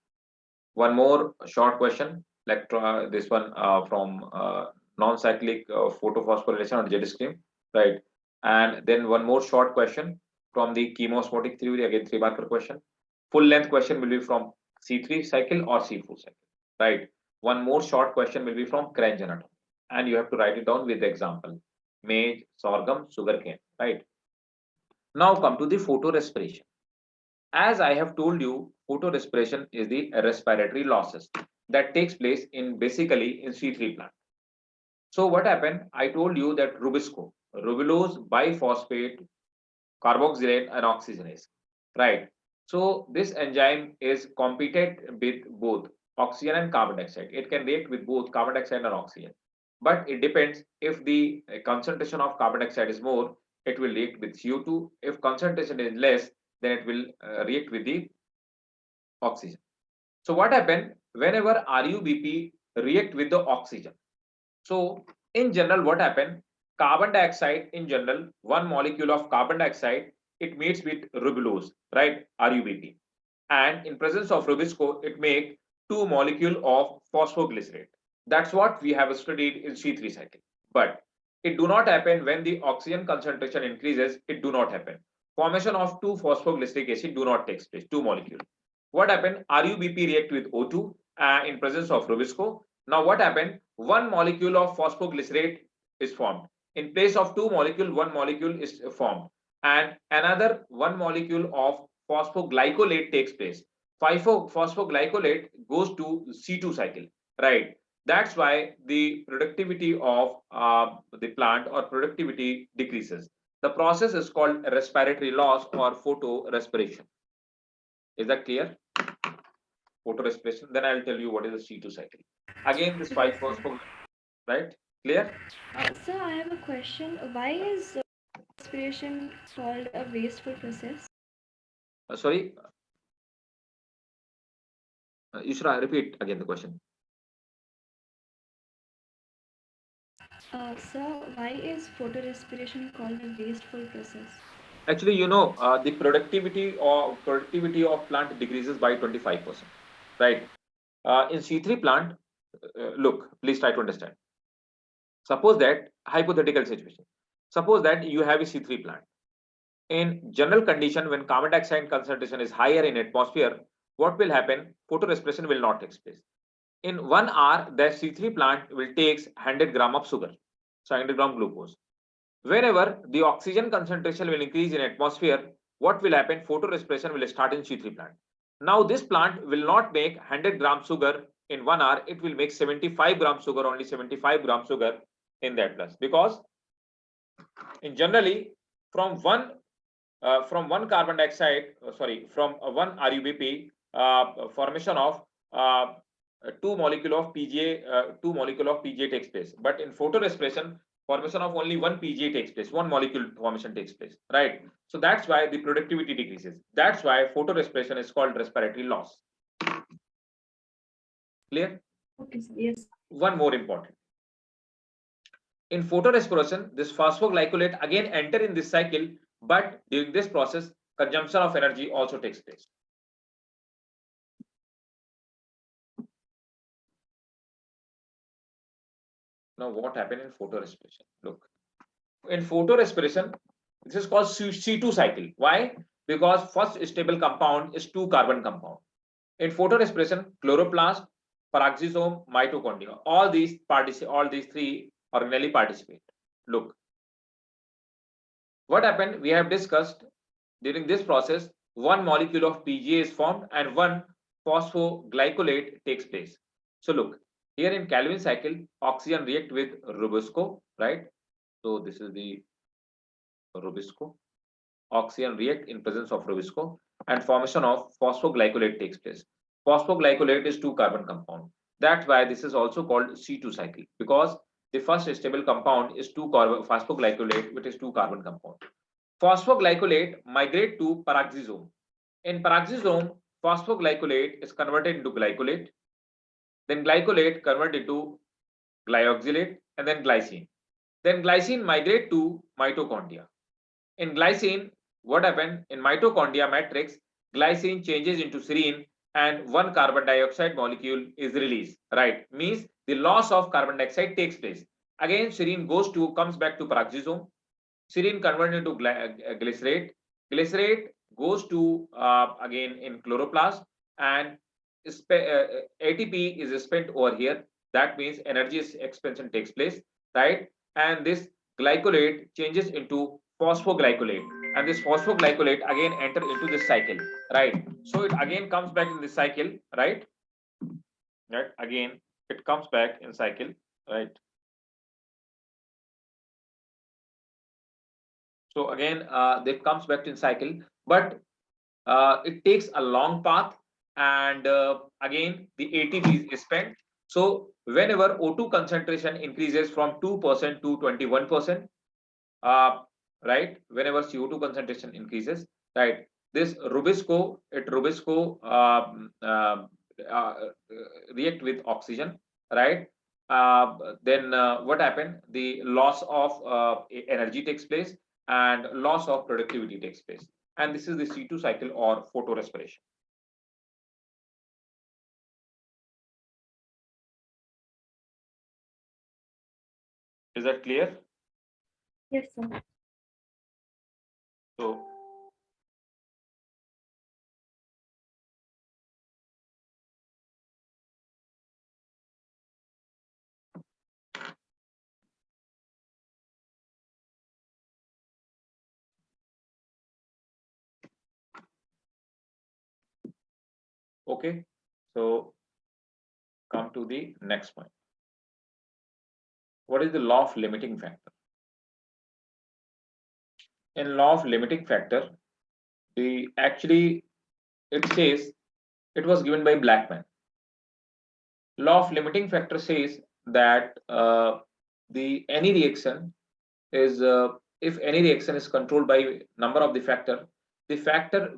B: One more short question, like this one from non-cyclic photophosphorylation or Z screen, right? And then one more short question from the chemosynthetic theory, again 3-marker question. Full length question will be from C3 cycle or C4 cycle, right? One more short question will be from Cranch anatomy, and you have to write it down with the example: maize, sorghum, sugarcane, right? Now come to the photorespiration. As I have told you, photorespiration is the respiratory losses that takes place in basically in C3 plant. So what happened? I told you that rubisco, rubulose biphosphate, carboxylate and oxygenase, right? So this enzyme is competent with both oxygen and carbon dioxide. It can react with both carbon dioxide and oxygen, but it depends. If the concentration of carbon dioxide is more, it will react with CO2. If concentration is less, then it will react with the oxygen. So what happened whenever RUBP react with the oxygen? So in general, what happened? Carbon dioxide in general, one molecule of carbon dioxide, it meets with rubulose, right? RUBP. And in presence of rubisco, it make 2 molecule of phosphoglycerate. That's what we have studied in C3 cycle. But it do not happen when the oxygen concentration increases. It do not happen. Formation of 2 phosphoglyceric acid do not take place. 2 molecule. What happened? RUBP react with O2 in presence of rubisco. Now what happened? 1 molecule of phosphoglycerate is formed. In place of 2 molecule, 1 molecule is formed, and another 1 molecule of phosphoglycolate takes place. Phosphoglycolate goes to C2 cycle, right? That's why the productivity of the plant or productivity decreases. The process is called respiratory loss or photorespiration. Is that clear? Photorespiration. Then I'll tell you what is the C2 cycle. Again, this 5-phosphoglycolate, right? Clear?
A: Sir, I have a question. Why is respiration called a wasteful process?
B: Sorry, you should repeat again the question.
A: Sir, why is photorespiration called a wasteful process?
B: Actually, the productivity of plant decreases by 25%, right? In C3 plant, look, please try to understand. Suppose that hypothetical situation. Suppose that you have a C3 plant. In general condition, when carbon dioxide concentration is higher in atmosphere, what will happen? Photorespiration will not take place. In 1 hour, the C3 plant will take 100 gram of sugar, so 100 gram glucose. Whenever the oxygen concentration will increase in atmosphere, what will happen? Photorespiration will start in C3 plant. Now this plant will not make 100 gram sugar in 1 hour. It will make 75 gram sugar, only 75 gram sugar in that plus, because in generally from one carbon dioxide, from one RUBP, formation of 2 molecule of PGA takes place. But in photorespiration, formation of only 1 PGA takes place, 1 molecule formation takes place, right? So that's why the productivity decreases. That's why photorespiration is called respiratory loss. Clear?
A: Okay, sir. Yes.
B: One more important. In photorespiration, this phosphoglycolate again enter in this cycle, but during this process, consumption of energy also takes place. Now, what happened in photorespiration? Look, in photorespiration, this is called C2 cycle. Why? Because first stable compound is 2-carbon compound. In photorespiration, chloroplast, peroxisome, mitochondria, all these 3 organelles participate. Look, what happened? We have discussed during this process, 1 molecule of PGA is formed and 1 phosphoglycolate takes place. So look, here in Calvin cycle, oxygen react with rubisco, right? So this is the rubisco. Oxygen react in presence of rubisco and formation of phosphoglycolate takes place. Phosphoglycolate is 2-carbon compound. That's why this is also called C2 cycle, because the first stable compound is 2-carbon phosphoglycolate, which is 2-carbon compound. Phosphoglycolate migrate to peroxisome. In peroxisome, phosphoglycolate is converted into glycolate, then glycolate converted into glyoxylate, and then glycine. Then glycine migrate to mitochondria. In glycine, what happened in mitochondria matrix, glycine changes into serine and one carbon dioxide molecule is released, right? Means the loss of carbon dioxide takes place. Again, serine comes back to peroxisome. Serine converted into glycerate. Glycerate goes to again in chloroplast, and ATP is spent over here. That means energy expansion takes place, right? And this glycolate changes into phosphoglycolate, and this phosphoglycolate again enter into this cycle, right? So it again comes back in this cycle, right? Right, again it comes back in cycle, right? So again that comes back in cycle, but it takes a long path, and again the ATP is spent. So whenever O2 concentration increases from 2% to 21%, right, whenever CO2 concentration increases, right, this rubisco uh, react with oxygen, right? Then what happened, the loss of energy takes place and loss of productivity takes place, and this is the C2 cycle or photorespiration. Is that clear?
A: Yes, sir.
B: So okay, so come to the next point. What is the law of limiting factor? In law of limiting factor, the actually it says it was given by Blackman. Law of limiting factor says that the any reaction is if any reaction is controlled by number of the factor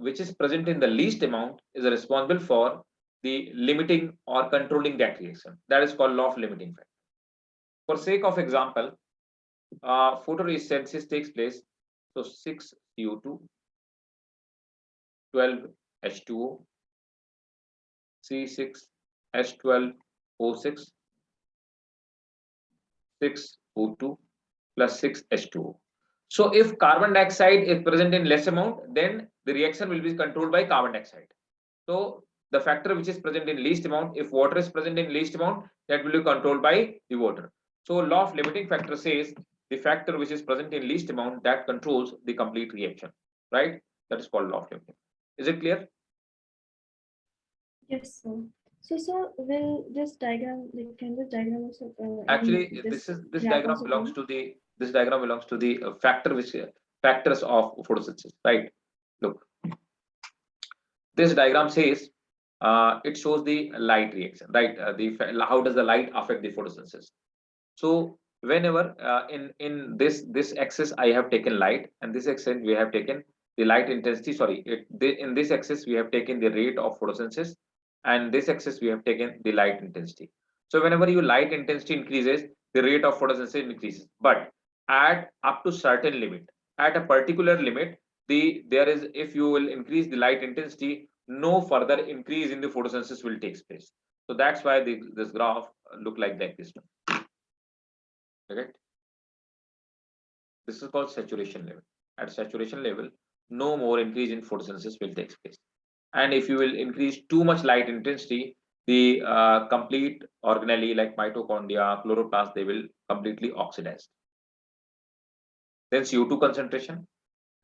B: which is present in the least amount is responsible for the limiting or controlling that reaction. That is called law of limiting factor. For sake of example, photosynthesis takes place. So 6 CO2, 12 H2O, C6H12O6, 6 O2 plus 6 H2O. So if carbon dioxide is present in less amount, then the reaction will be controlled by carbon dioxide. So the factor which is present in least amount, if water is present in least amount, that will be controlled by the water. So law of limiting factor says the factor which is present in least amount that controls the complete reaction, right? That is called law of limiting. Is it clear?
A: Yes, sir. So, sir, will this diagram, like, can this diagram also
B: Actually, this diagram belongs to the factors of photosynthesis, right? Look, this diagram says it shows the light reaction, right? How does the light affect the photosynthesis? So whenever in this axis I have taken light, and this axis we have taken the light intensity. Sorry, in this axis we have taken the rate of photosynthesis, and this axis we have taken the light intensity. So whenever your light intensity increases, the rate of photosynthesis increases, but at up to certain limit, at a particular limit, there is, if you will increase the light intensity, no further increase in the photosynthesis will take place. So that's why this graph look like this one. Correct? This is called saturation level. At saturation level, no more increase in photosynthesis will take place. And if you will increase too much light intensity, the complete organelle like mitochondria, chloroplast, they will completely oxidize. Then CO2 concentration.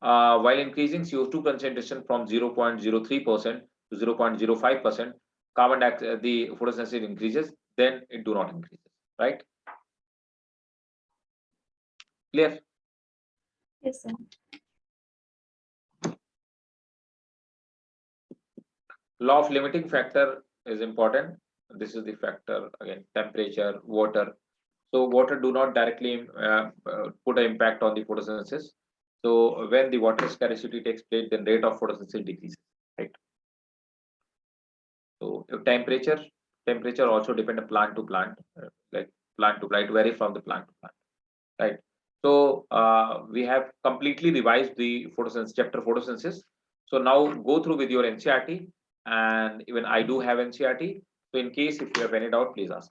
B: While increasing CO2 concentration from 0.03% to 0.05%, carbon dioxide, the photosynthesis increases, then it do not increase, right? Clear?
A: Yes, sir.
B: Law of limiting factor is important. This is the factor again: temperature, water. So water do not directly put an impact on the photosynthesis. So when the water scarcity takes place, then rate of photosynthesis decreases, right? So if temperature also depend on plant to plant, like plant to plant, vary from the plant to plant, right? So we have completely revised the photosynthesis chapter photosynthesis. So now go through with your NCRT, and even I do have NCRT. So in case if you have any doubt, please ask.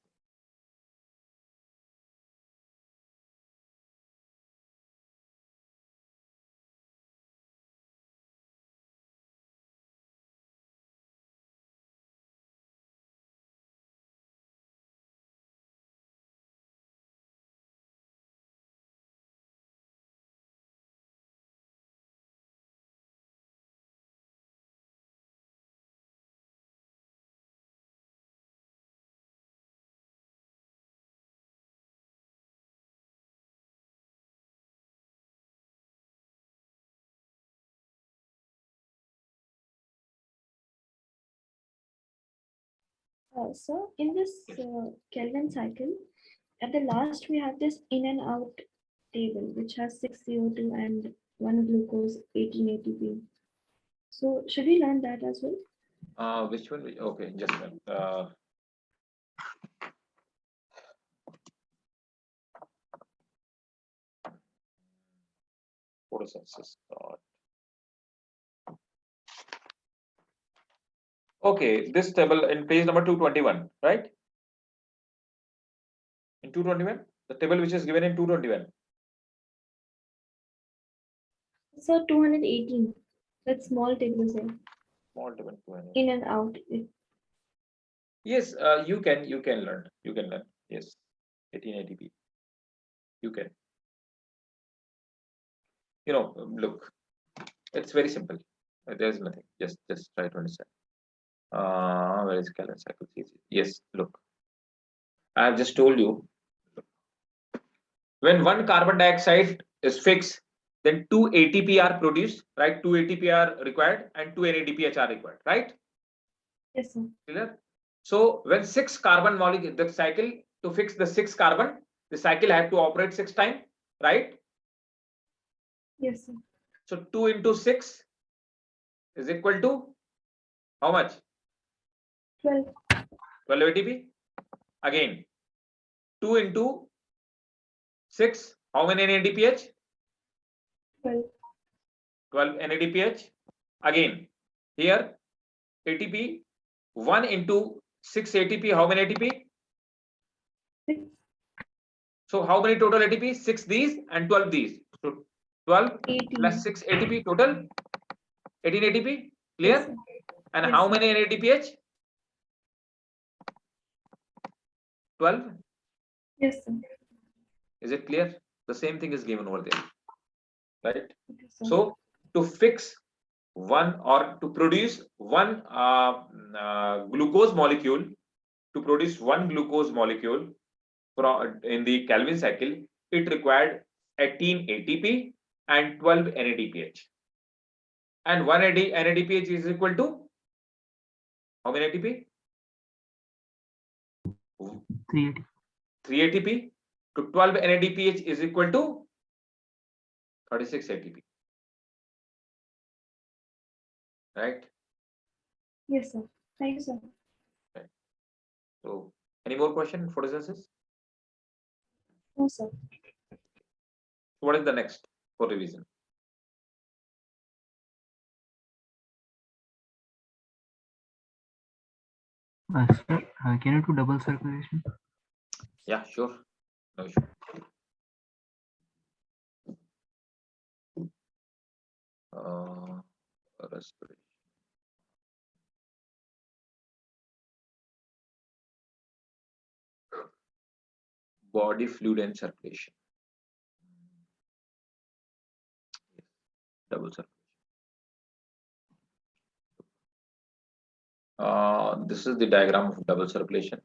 A: So in this Kelvin cycle, at the last we have this in and out table which has 6 CO2 and 1 glucose, 18 ATP. So should we learn that as well?
B: Which one? Okay, just a minute. Photosynthesis. Okay, this table in page number 221, right? In 221, the table which is given in 221.
A: So 218. That small table is there.
B: Small table 200.
A: In and out.
B: Yes, you can learn. You can learn. Yes, 18 ATP. You can. Look, it's very simple. There's nothing. Just try to understand. Where is Kelvin cycle? Yes, look. I have just told you. When one carbon dioxide is fixed, then 2 ATP are produced, right? 2 ATP are required and 2 NADPH are required, right?
A: Yes, sir.
B: Clear? So when 6 carbon molecule, the cycle to fix the 6 carbon, the cycle had to operate 6 times, right?
A: Yes, sir.
B: So 2 into 6 is equal to how much?
A: 12.
B: 12 ATP. Again, 2 into 6, how many NADPH?
A: 12.
B: 12 NADPH. Again, here ATP 1 into 6 ATP, how many ATP?
A: 6.
B: So how many total ATP? 6 these and 12 these. So 12
A: 18.
B: plus 6 ATP total 18 ATP. Clear?
A: Yes, sir.
B: And
A: Yes,
B: how
A: sir.
B: many NADPH? 12.
A: Yes, sir.
B: Is it clear? The same thing is given over there, right?
A: Okay, sir.
B: So to fix one or to produce one glucose molecule, in the Kelvin cycle, it required 18 ATP and 12 NADPH. And 1 NADPH is equal to how many ATP? 3 ATP to 12 NADPH is equal to 36 ATP. Right?
A: Yes, sir. Thank you, sir.
B: Right. So, any more question for photosynthesis?
A: No, sir.
B: What is the next for revision?
C: Sir, can you do double circulation?
B: Yeah, sure. No issue. Respiration. Body fluid and circulation. Double circulation. This is the diagram of double circulation,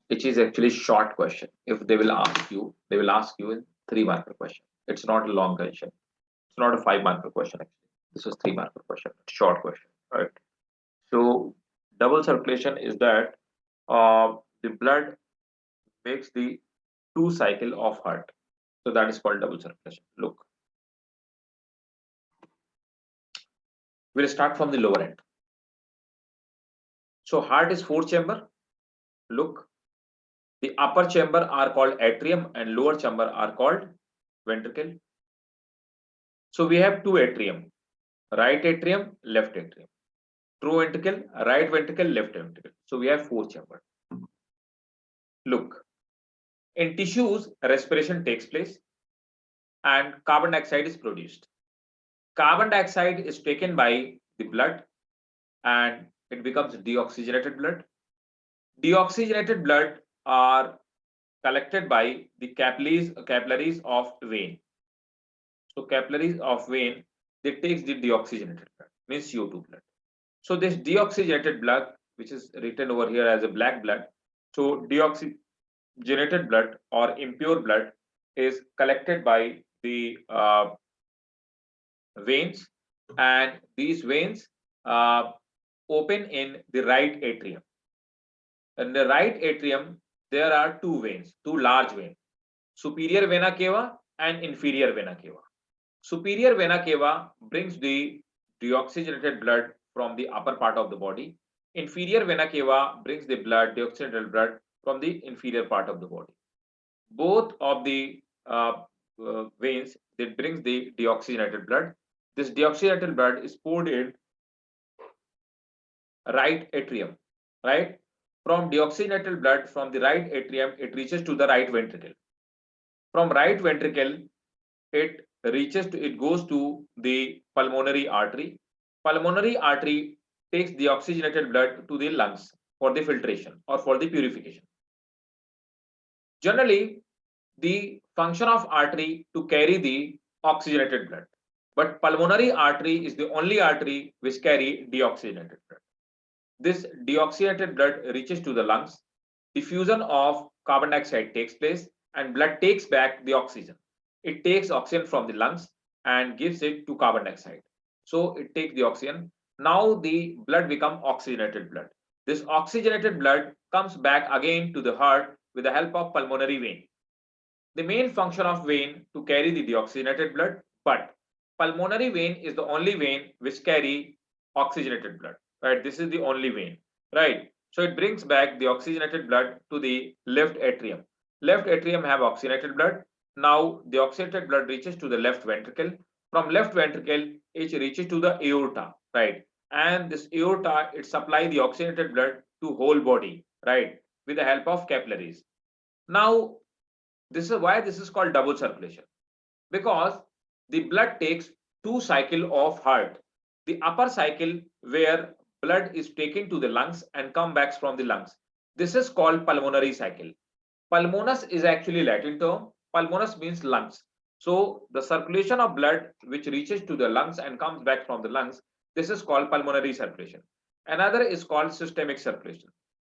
B: which is actually short question. If they will ask you, in 3 marker question. It's not a long question. It's not a 5-marker question actually. This is 3-marker question, short question, right? So double circulation is that the blood makes the 2 cycle of heart. So that is called double circulation. Look, we'll start from the lower end. So heart is 4 chamber. Look, the upper chamber are called atrium and lower chamber are called ventricle. So we have 2 atrium, right atrium, left atrium, true ventricle, right ventricle, left ventricle. So we have 4 chamber. Look, in tissues, respiration takes place and carbon dioxide is produced. Carbon dioxide is taken by the blood and it becomes deoxygenated blood. Deoxygenated blood are collected by the capillaries of vein. So capillaries of vein, they takes the deoxygenated blood, means CO2 blood. So this deoxygenated blood, which is written over here as a black blood, so deoxygenated blood or impure blood is collected by the veins, and these veins open in the right atrium. In the right atrium, there are 2 veins, 2 large veins, superior vena cava and inferior vena cava. Superior vena cava brings the deoxygenated blood from the upper part of the body. Inferior vena cava brings the deoxygenated blood from the inferior part of the body. Both of the veins, that brings the deoxygenated blood. This deoxygenated blood is poured in right atrium, right? From deoxygenated blood from the right atrium, it reaches to the right ventricle. From right ventricle, it goes to the pulmonary artery. Pulmonary artery takes the oxygenated blood to the lungs for the filtration or for the purification. Generally, the function of artery to carry the oxygenated blood, but pulmonary artery is the only artery which carry deoxygenated blood. This deoxygenated blood reaches to the lungs, diffusion of carbon dioxide takes place and blood takes back the oxygen. It takes oxygen from the lungs and gives it to carbon dioxide. So it takes the oxygen. Now the blood becomes oxygenated blood. This oxygenated blood comes back again to the heart with the help of pulmonary vein. The main function of vein to carry the deoxygenated blood, but pulmonary vein is the only vein which carry oxygenated blood, right? This is the only vein, right? So it brings back the oxygenated blood to the left atrium. Left atrium have oxygenated blood. Now the oxygenated blood reaches to the left ventricle. From left ventricle, it reaches to the aorta, right? And this aorta, it supply the oxygenated blood to whole body, right? With the help of capillaries. Now, this is why this is called double circulation, because the blood takes 2 cycle of heart. The upper cycle where blood is taken to the lungs and come back from the lungs. This is called pulmonary cycle. Pulmonus is actually Latin term. Pulmonus means lungs. So the circulation of blood which reaches to the lungs and comes back from the lungs, this is called pulmonary circulation. Another is called systemic circulation.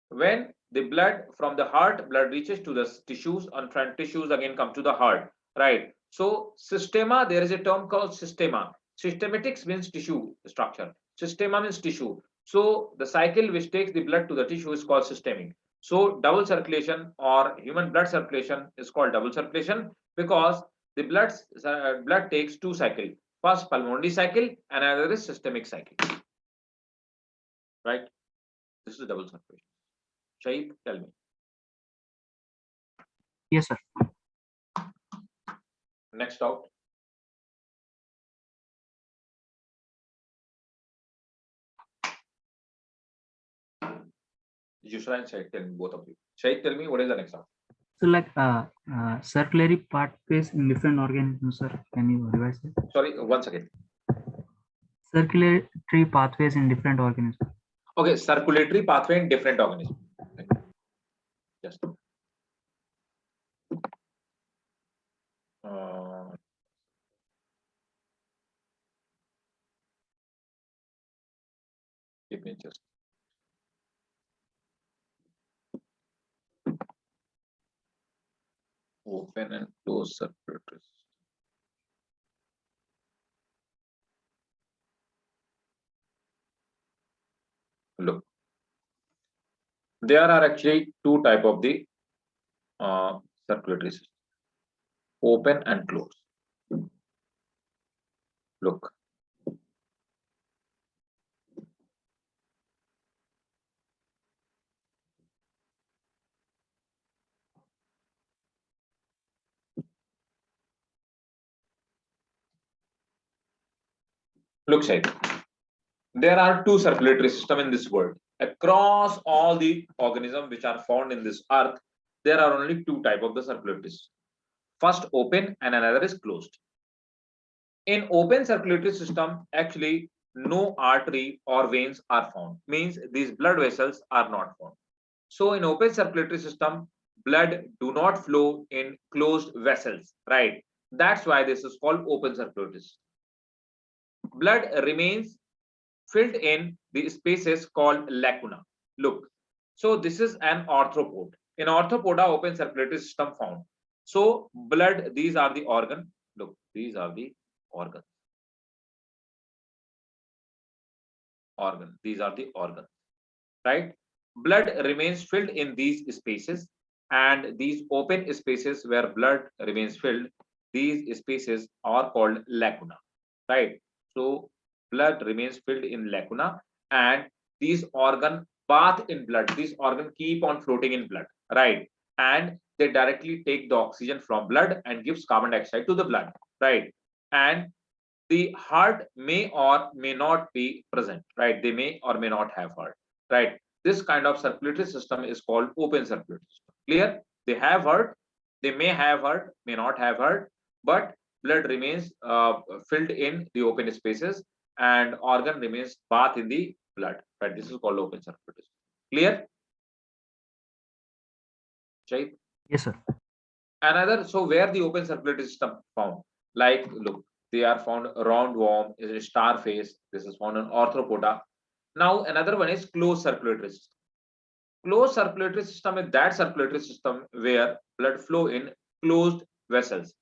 B: When the blood from the heart, blood reaches to the tissues, and from tissues again come to the heart, right? So systema, there is a term called systema. Systematics means tissue structure. Systema means tissue. So the cycle which takes the blood to the tissue is called systemic. So double circulation or human blood circulation is called double circulation because the blood takes 2 cycles. First pulmonary cycle and another is systemic cycle. Right? This is double circulation. Shaib, tell me.
C: Yes, sir.
B: Next out. Yusra and Shaib, tell me, both of you. Shaib, tell me what is the next out?
C: So like circulatory pathways in different organisms, sir. Can you revise it?
B: Sorry, once again.
C: Circulatory pathways in different organisms.
B: Okay, circulatory pathway in different organisms. Just. Give me just. Open and close circulatory. There are actually two type of the circulatory system, open and closed. Look, Sahib. There are two circulatory system in this world. Across all the organisms which are found in this earth, there are only two type of the circulatory system. First open and another is closed. In open circulatory system, actually no artery or veins are found. Means these blood vessels are not found. So in open circulatory system, blood do not flow in closed vessels, right? That's why this is called open circulatory system. Blood remains filled in the spaces called lacuna. Look, so this is an arthropod. In arthropoda, open circulatory system found. So blood, these are the organ. Look, these are the organs. These are the organs, right? Blood remains filled in these spaces, and these open spaces where blood remains filled, these spaces are called lacuna, right? So blood remains filled in lacuna, and these organ bath in blood. These organ keep on floating in blood, right? And they directly take the oxygen from blood and gives carbon dioxide to the blood, right? And the heart may or may not be present, right? They may or may not have heart, right? This kind of circulatory system is called open circulatory system. Clear? They have heart, they may have heart, may not have heart, but blood remains filled in the open spaces and organ remains bathed in the blood, right? This is called open circulatory system. Clear? Right?
C: Yes, sir.
B: Another, so where the open circulatory system found? Like, look, they are found roundworm, is a star face. This is found in arthropoda. Now, another one is closed circulatory system. Closed circulatory system is that circulatory system where blood flow in closed vessels.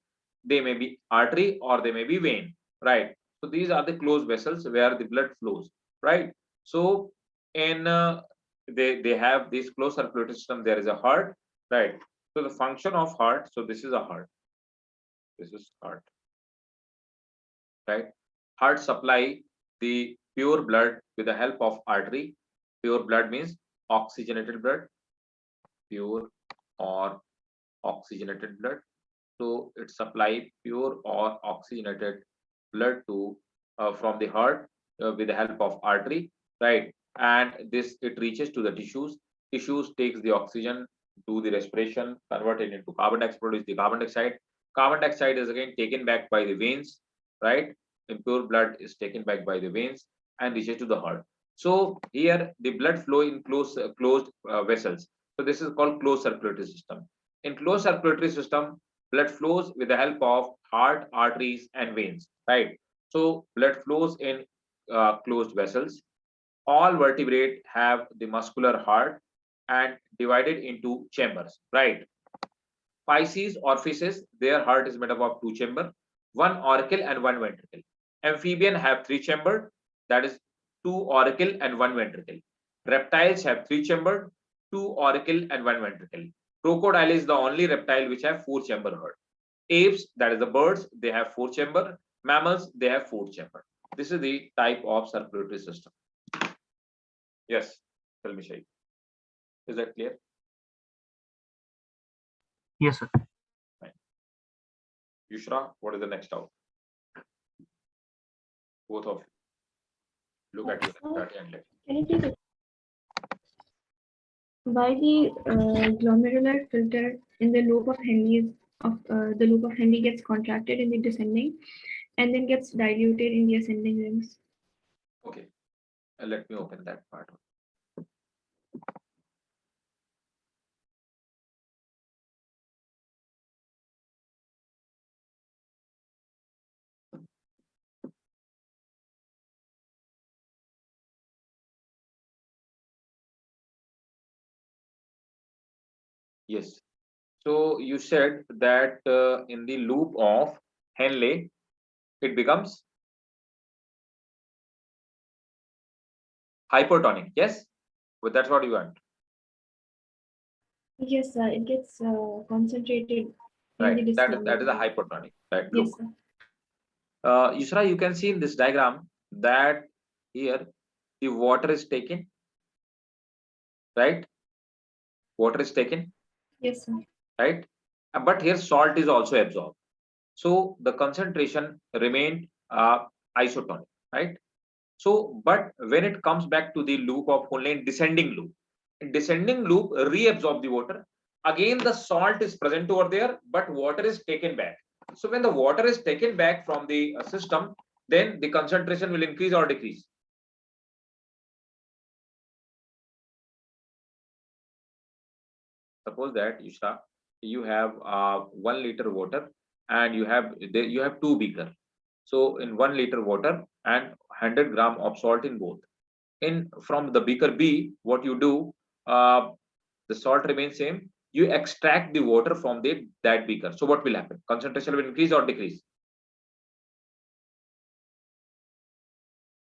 B: They may be artery or they may be vein, right? So these are the closed vessels where the blood flows, right? So in they have this closed circulatory system. There is a heart, right? So the function of heart. So this is a heart. This is heart, right? Heart supply the pure blood with the help of artery. Pure blood means oxygenated blood, pure or oxygenated blood. So it supply pure or oxygenated blood to from the heart with the help of artery, right? And this it reaches to the tissues. Tissues takes the oxygen, do the respiration, convert it into carbon dioxide, produce the carbon dioxide. Carbon dioxide is again taken back by the veins, right? Impure blood is taken back by the veins and reaches to the heart. So here the blood flow in closed vessels. So this is called closed circulatory system. In closed circulatory system, blood flows with the help of heart, arteries, and veins, right? So blood flows in closed vessels. All vertebrate have the muscular heart and divided into chambers, right? Pisces or fishes, their heart is made up of two chambers, one auricle and one ventricle. Amphibian have three chambers, that is two auricle and one ventricle. Reptiles have three chambers, two auricle and one ventricle. Crocodile is the only reptile which have four chamber heart. Apes, that is the birds, they have four chamber. Mammals, they have four chamber. This is the type of circulatory system. Yes, tell me, Shaykh. Is that clear?
C: Yes, sir.
B: Fine. Yushra, what is the next out? Both of you. Look at your chart and let.
A: Can you please why the glomerular filter in the lobe of the lobe of Henle gets contracted in the descending and then gets diluted in the ascending rings?
B: Okay, let me open that part. Yes. So you said that in the loop of Henle, it becomes hypertonic. Yes, but that's what you want.
A: Yes, sir. It gets concentrated in the
B: Right, that is
A: descending.
B: a hypertonic. Right,
A: Yes,
B: look,
A: sir.
B: Yusra, you can see in this diagram that here the water is taken, right? Water is taken,
A: Yes, sir.
B: right? But here salt is also absorbed. So the concentration remained isotonic, right? So, but when it comes back to the loop of only in descending loop, reabsorb the water. Again, the salt is present over there, but water is taken back. So when the water is taken back from the system, then the concentration will increase or decrease. Suppose that you have 1 liter water and you have 2 beaker. So in 1 liter water and 100 gram of salt in both. In from the beaker B, what you do, the salt remains same. You extract the water from that beaker. So what will happen? Concentration will increase or decrease?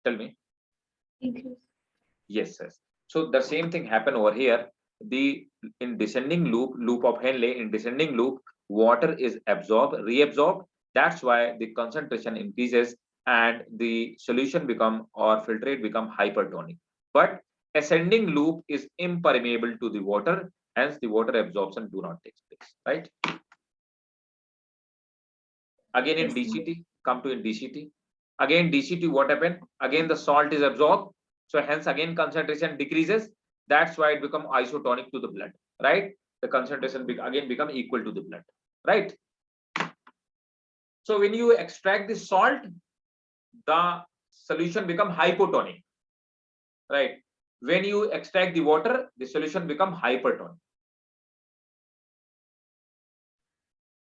B: Tell me.
A: Increase.
B: Yes, yes. So the same thing happen over here. The in descending loop of Henle, in descending loop, water is absorbed, reabsorbed. That's why the concentration increases and the solution become or filtrate become hypertonic. But ascending loop is impermeable to the water, hence the water absorption do not take place. Right? Again in
A: Yes, sir.
B: DCT, come to in DCT. Again DCT, what happened? Again the salt is absorbed, so hence again concentration decreases. That's why it become isotonic to the blood, right? The concentration again become equal to the blood, right? So when you extract the salt, the solution become hypotonic, right? When you extract the water, the solution become hypertonic.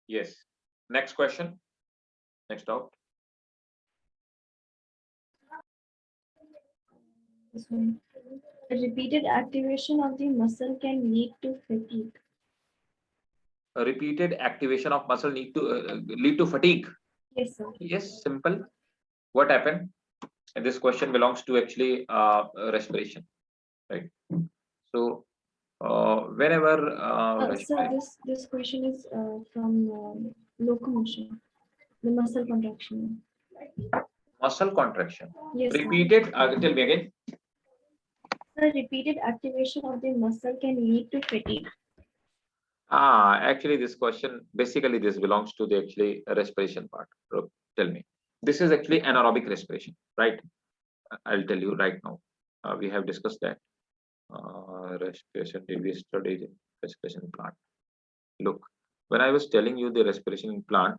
B: Yes. Next question. Next out.
A: This one. Repeated activation of the muscle can lead to fatigue.
B: A repeated activation of muscle need to lead to fatigue.
A: Yes, sir.
B: Yes, simple. What happened? And this question belongs to actually respiration, right? So whenever
A: Sir, this question is from locomotion, the muscle contraction.
B: muscle contraction,
A: Yes, sir.
B: repeated, tell me again.
A: Sir, repeated activation of the muscle can lead to fatigue.
B: Actually this question, basically this belongs to the actually respiration part. Tell me. This is actually anaerobic respiration, right? I'll tell you right now. We have discussed that. Respiration, did we study in respiration plant? Look, when I was telling you the respiration in plant,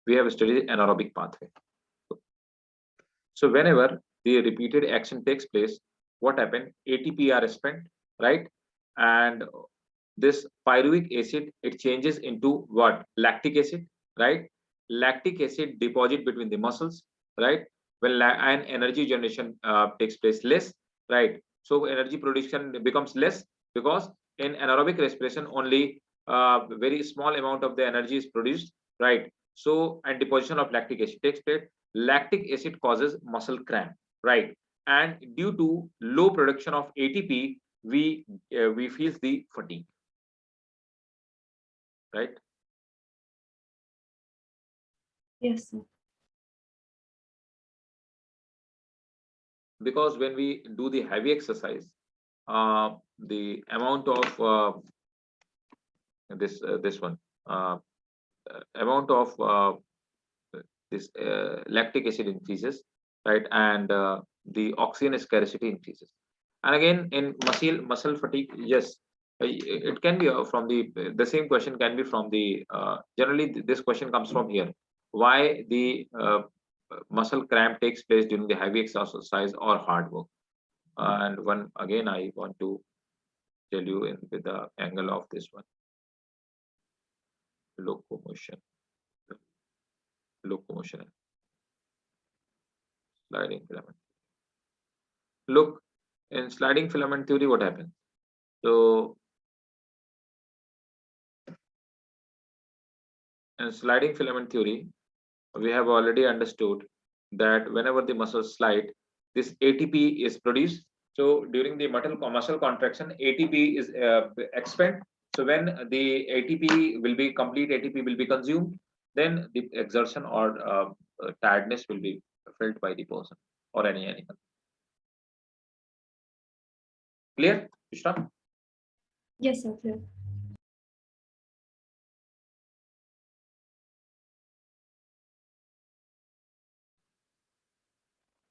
B: we have studied anaerobic pathway. So whenever the repeated action takes place, what happened? ATP are spent, right? And this pyruvic acid, it changes into what? Lactic acid, right? Lactic acid deposit between the muscles, right? When and energy generation takes place less, right? So energy production becomes less because in anaerobic respiration only very small amount of the energy is produced, right? So and deposition of lactic acid takes place. Lactic acid causes muscle cramp, right? And due to low production of ATP, we feel the fatigue, right?
A: Yes, sir.
B: Because when we do the heavy exercise, the amount of this one amount of this lactic acid increases, right? And the oxygen scarcity increases. And again, in muscle fatigue, yes, it can be from the same question can be from the generally this question comes from here. Why the muscle cramp takes place during the heavy exercise or hard work? And one again, I want to tell you in with the angle of this one, locomotion, locomotion, sliding filament. Look, in sliding filament theory, what happens? So in sliding filament theory, we have already understood that whenever the muscles slide, this ATP is produced. So during the muscle contraction, ATP is expended. So when the ATP will be complete, ATP will be consumed, then the exertion or tiredness will be felt by the person or any animal. Clear, Vishra?
A: Yes, sir. Clear.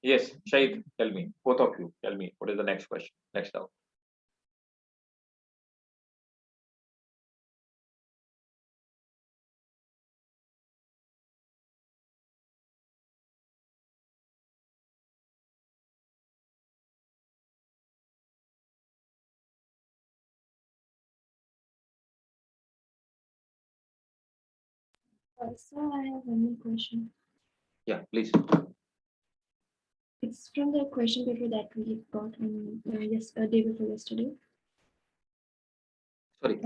B: Yes, Shahid, tell me, both of you, tell me, what is the next question? Next out.
A: So I have one more question.
B: Yeah, please.
A: It's from the question paper that we got on day before yesterday.
B: Sorry,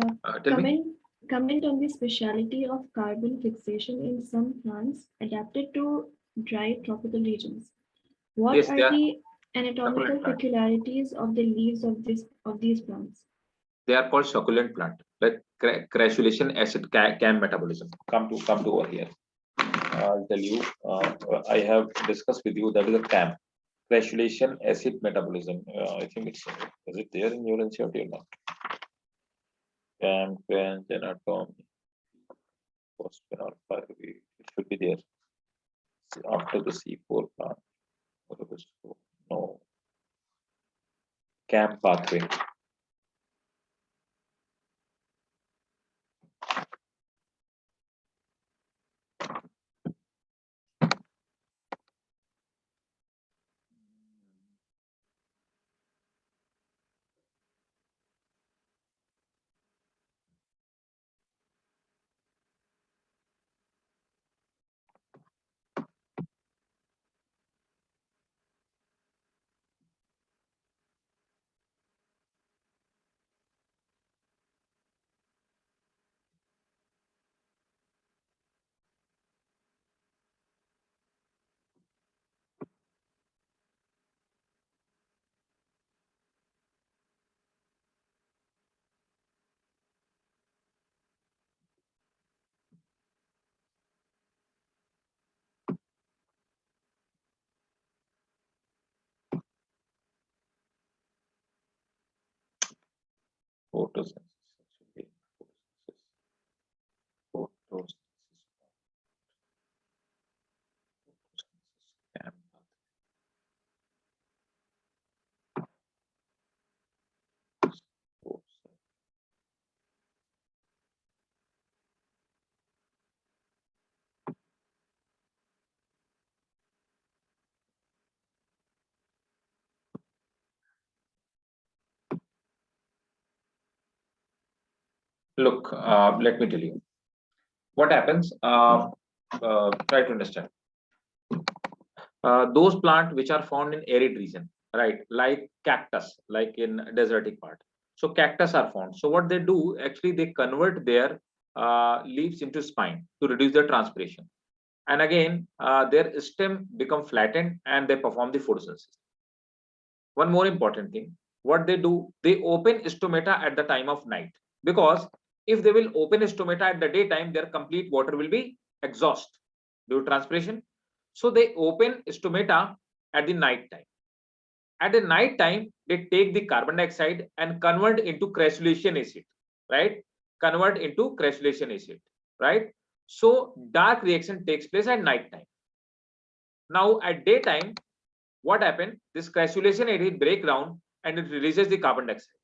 B: tell me.
A: Comment on the speciality of carbon fixation in some plants adapted to dry tropical regions. What
B: Yes,
A: are
B: they are
A: the anatomical
B: succulent plant.
A: peculiarities of the leaves of these plants?
B: They are called succulent plant, like crassulation acid CAM metabolism. Come to over here. I'll tell you. I have discussed with you that is a CAM, crassulation acid metabolism. I think it's is it there in your NCERT or not? CAM, quench, anatomy, phosphenol, pyruvate. It should be there after the C4 plant. No, CAM pathway. Photosynthesis. Photosynthesis. CAM pathway. Look, let me tell you what happens. Try to understand. Those plants which are found in arid region, right? Like cactus, like in desertic part. So cactus are found. So what they do, actually, they convert their leaves into spine to reduce the transpiration. And again, their stem become flattened and they perform the photosynthesis. One more important thing, what they do, they open stomata at the time of night, because if they will open stomata at the daytime, their complete water will be exhaust due to transpiration. So they open stomata at the night time. At the night time, they take the carbon dioxide and convert into crassulation acid, right? Convert into crassulation acid, right? So dark reaction takes place at night time. Now at daytime, what happened? This crassulation acid break down and it releases the carbon dioxide.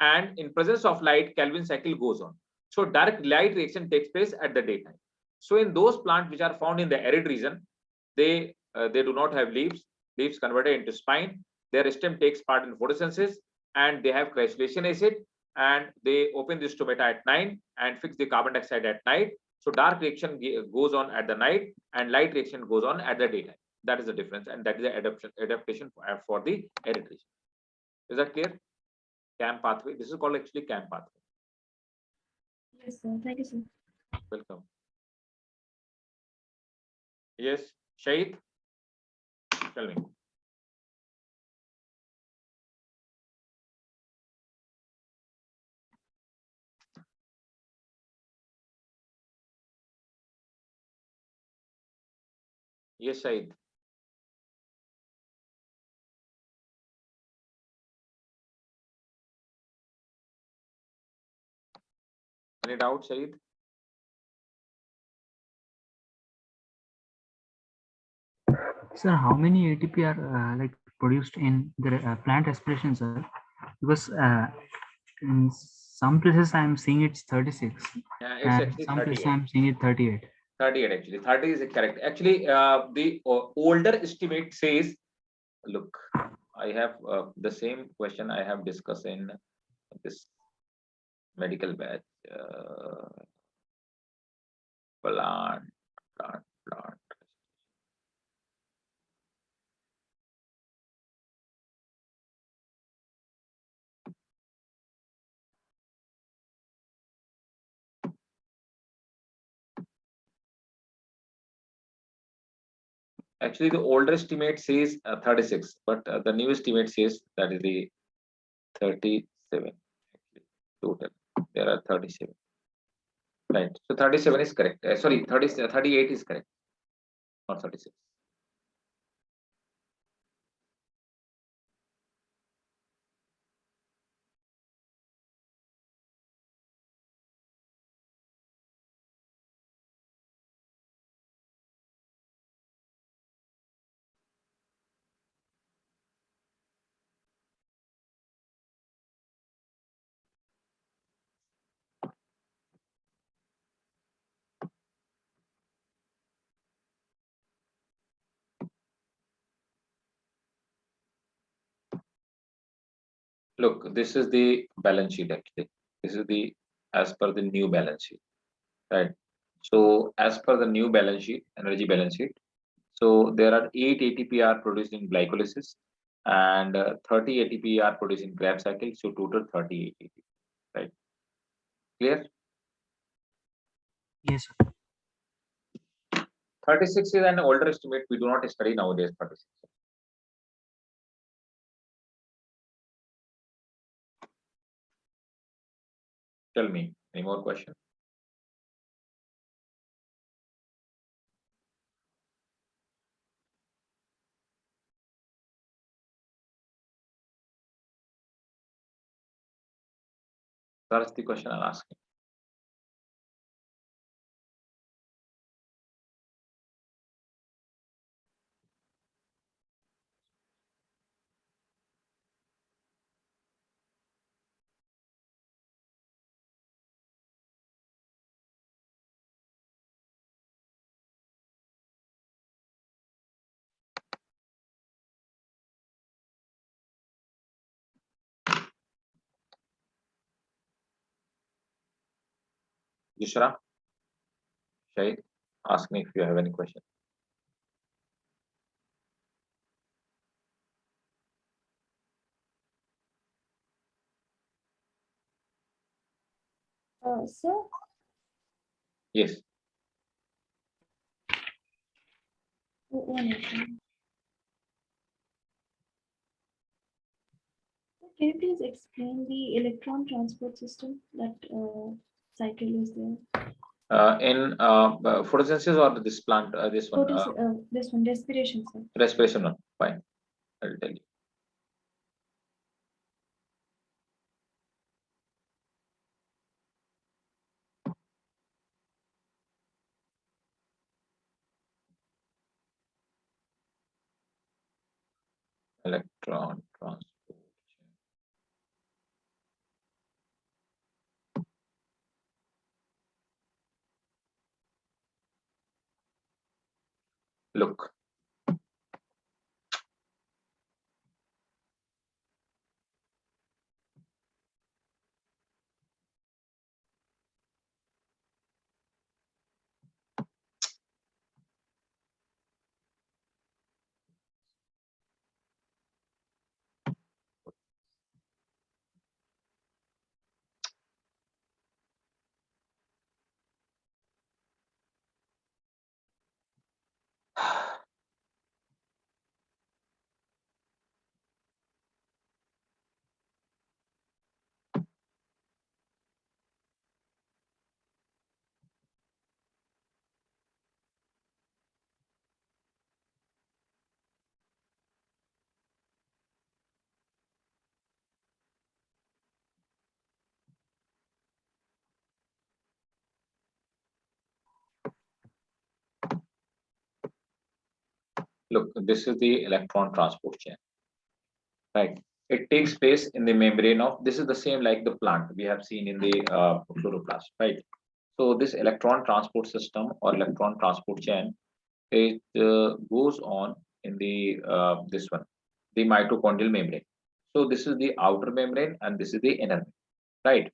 B: And in presence of light, Calvin cycle goes on. So direct light reaction takes place at the daytime. So in those plants which are found in the arid region, they do not have leaves. Leaves converted into spine. Their stem takes part in photosynthesis, and they have crassulation acid. And they open the stomata at night and fix the carbon dioxide at night. So dark reaction goes on at the night, and light reaction goes on at the daytime. That is the difference, and that is the adaptation for the arid region. Is that clear? CAM pathway. This is called actually CAM pathway.
A: Yes, sir. Thank you, sir.
B: Welcome. Yes, Shahid, tell me. Yes, Shahid. Any doubt, Shahid?
C: Sir, how many ATP are like produced in the plant respiration, sir? Because in some places I am seeing it's 36,
B: Yeah, it's
C: and
B: actually
C: some places
B: 38.
C: I am seeing it 38.
B: 38 actually. 30 is correct. Actually, the older estimate says, look, I have the same question I have discussed in this medical batch. Plant, plant. Actually, the older estimate says 36, but the new estimate says that is the 37. Actually, total. There are 37. Right. So 37 is correct. Sorry, 38 is correct, not 36. Look, this is the balance sheet actually. This is the as per the new balance sheet, right? So as per the new balance sheet, energy balance sheet, so there are 8 ATP are produced in glycolysis and 30 ATP are produced in Krebs cycle. So total 38 ATP, right? Clear?
C: Yes, sir.
B: 36 is an older estimate. We do not study nowadays 36. Tell me, any more questions? That's the question I'm asking. Yushra, Shahid, ask me if you have any question.
A: So,
B: Yes.
A: one second. Can you please explain the electron transport system that cycle is there?
B: In photosynthesis or this plant, this one,
A: This one, respiration, sir.
B: respiration one. Fine, I'll tell you. Electron transport. Look, Look, this is the electron transport chain, right? It takes place in the membrane of, this is the same like the plant we have seen in the chloroplast, right? So this electron transport system or electron transport chain, it goes on in the this one, the mitochondrial membrane. So this is the outer membrane and this is the inner membrane, right?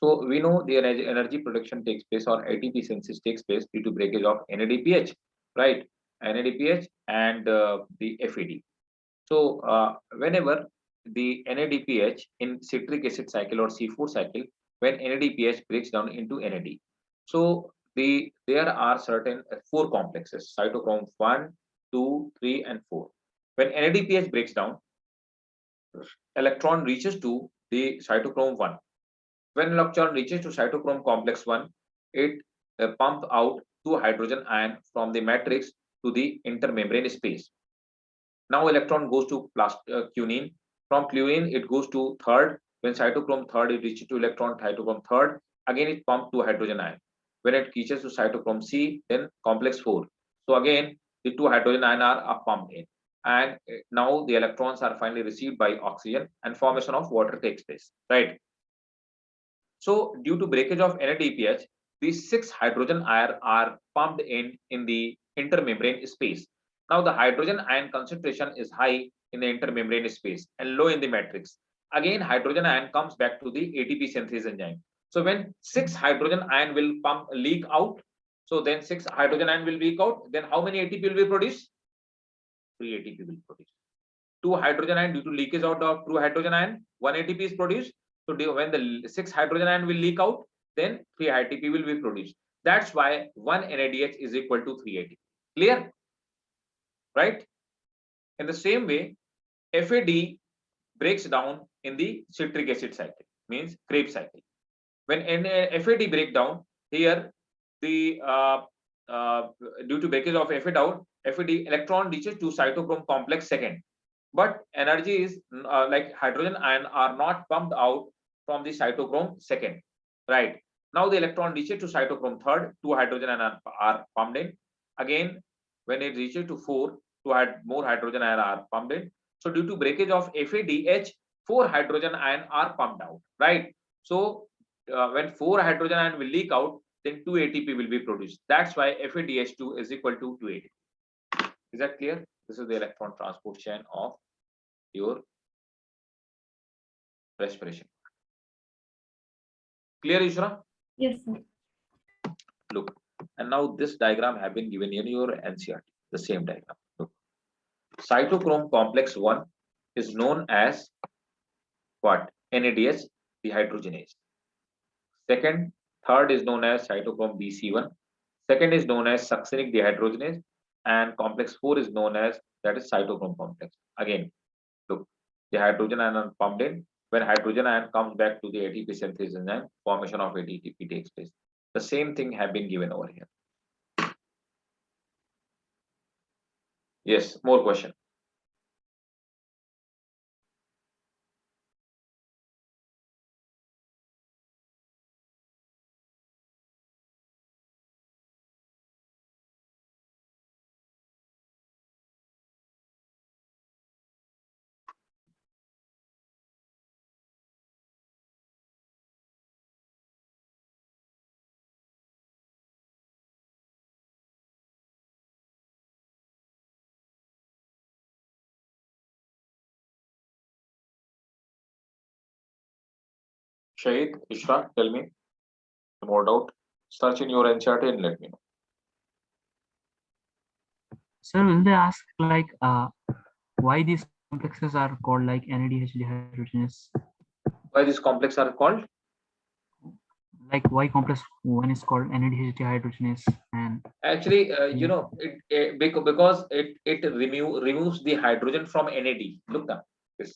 B: So we know the energy production takes place or ATP synthesis takes place due to breakage of NADPH, right? NADPH and the FAD. So whenever the NADPH in citric acid cycle or C4 cycle, when NADPH breaks down into NAD, so there are certain four complexes: cytochrome 1, 2, 3, and 4. When NADPH breaks down, electron reaches to the cytochrome 1. When electron reaches to cytochrome complex 1, it pumps out two hydrogen ion from the matrix to the intermembrane space. Now electron goes to quinine. From quinine, it goes to third. When cytochrome third, it reaches to electron cytochrome third. Again, it pumps to hydrogen ion. When it reaches to cytochrome C, then complex 4. So again, the two hydrogen ion are pumped in. And now the electrons are finally received by oxygen and formation of water takes place, right? So due to breakage of NADPH, these 6 hydrogen ion are pumped in the intermembrane space. Now the hydrogen ion concentration is high in the intermembrane space and low in the matrix. Again, hydrogen ion comes back to the ATP synthase enzyme. So when 6 hydrogen ion will leak out, so then 6 hydrogen ion will leak out, then how many ATP will be produced? 3 ATP will produce. 2 hydrogen ion due to leakage out of 2 hydrogen ion, 1 ATP is produced. So when the 6 hydrogen ion will leak out, then 3 ATP will be produced. That's why 1 NADH is equal to 3 ATP. Clear? Right? In the same way, FAD breaks down in the citric acid cycle, means Krebs cycle. When FAD break down, here the due to breakage of FAD electron reaches to cytochrome complex second. But energy is like hydrogen ion are not pumped out from the cytochrome second, right? Now the electron reaches to cytochrome third, 2 hydrogen ion are pumped in. Again, when it reaches to 4, more hydrogen ion are pumped in. So due to breakage of FADH, 4 hydrogen ion are pumped out, right? So when 4 hydrogen ion will leak out, then 2 ATP will be produced. That's why FADH2 is equal to 2 ATP. Is that clear? This is the electron transport chain of your respiration. Clear, Ishra?
A: Yes, sir.
B: Look, and now this diagram have been given in your NCERT, the same diagram. Look. Cytochrome complex 1 is known as what? NADH dehydrogenase. Second, third is known as cytochrome BC1. Second is known as succinic dehydrogenase, and complex 4 is known as, that is cytochrome complex. Again, look, the hydrogen ion are pumped in. When hydrogen ion comes back to the ATP synthase enzyme, formation of ATP takes place. The same thing have been given over here. Yes, more question. Shahid, Ishra, tell me. More doubt. Search in your NCERT and let me know.
C: Sir, will they ask like why these complexes are called like NADH dehydrogenase?
B: Why these complexes are called?
C: Like why complex 1 is called NADH dehydrogenase and
B: Actually, you know, because it removes the hydrogen from NAD. Look now, this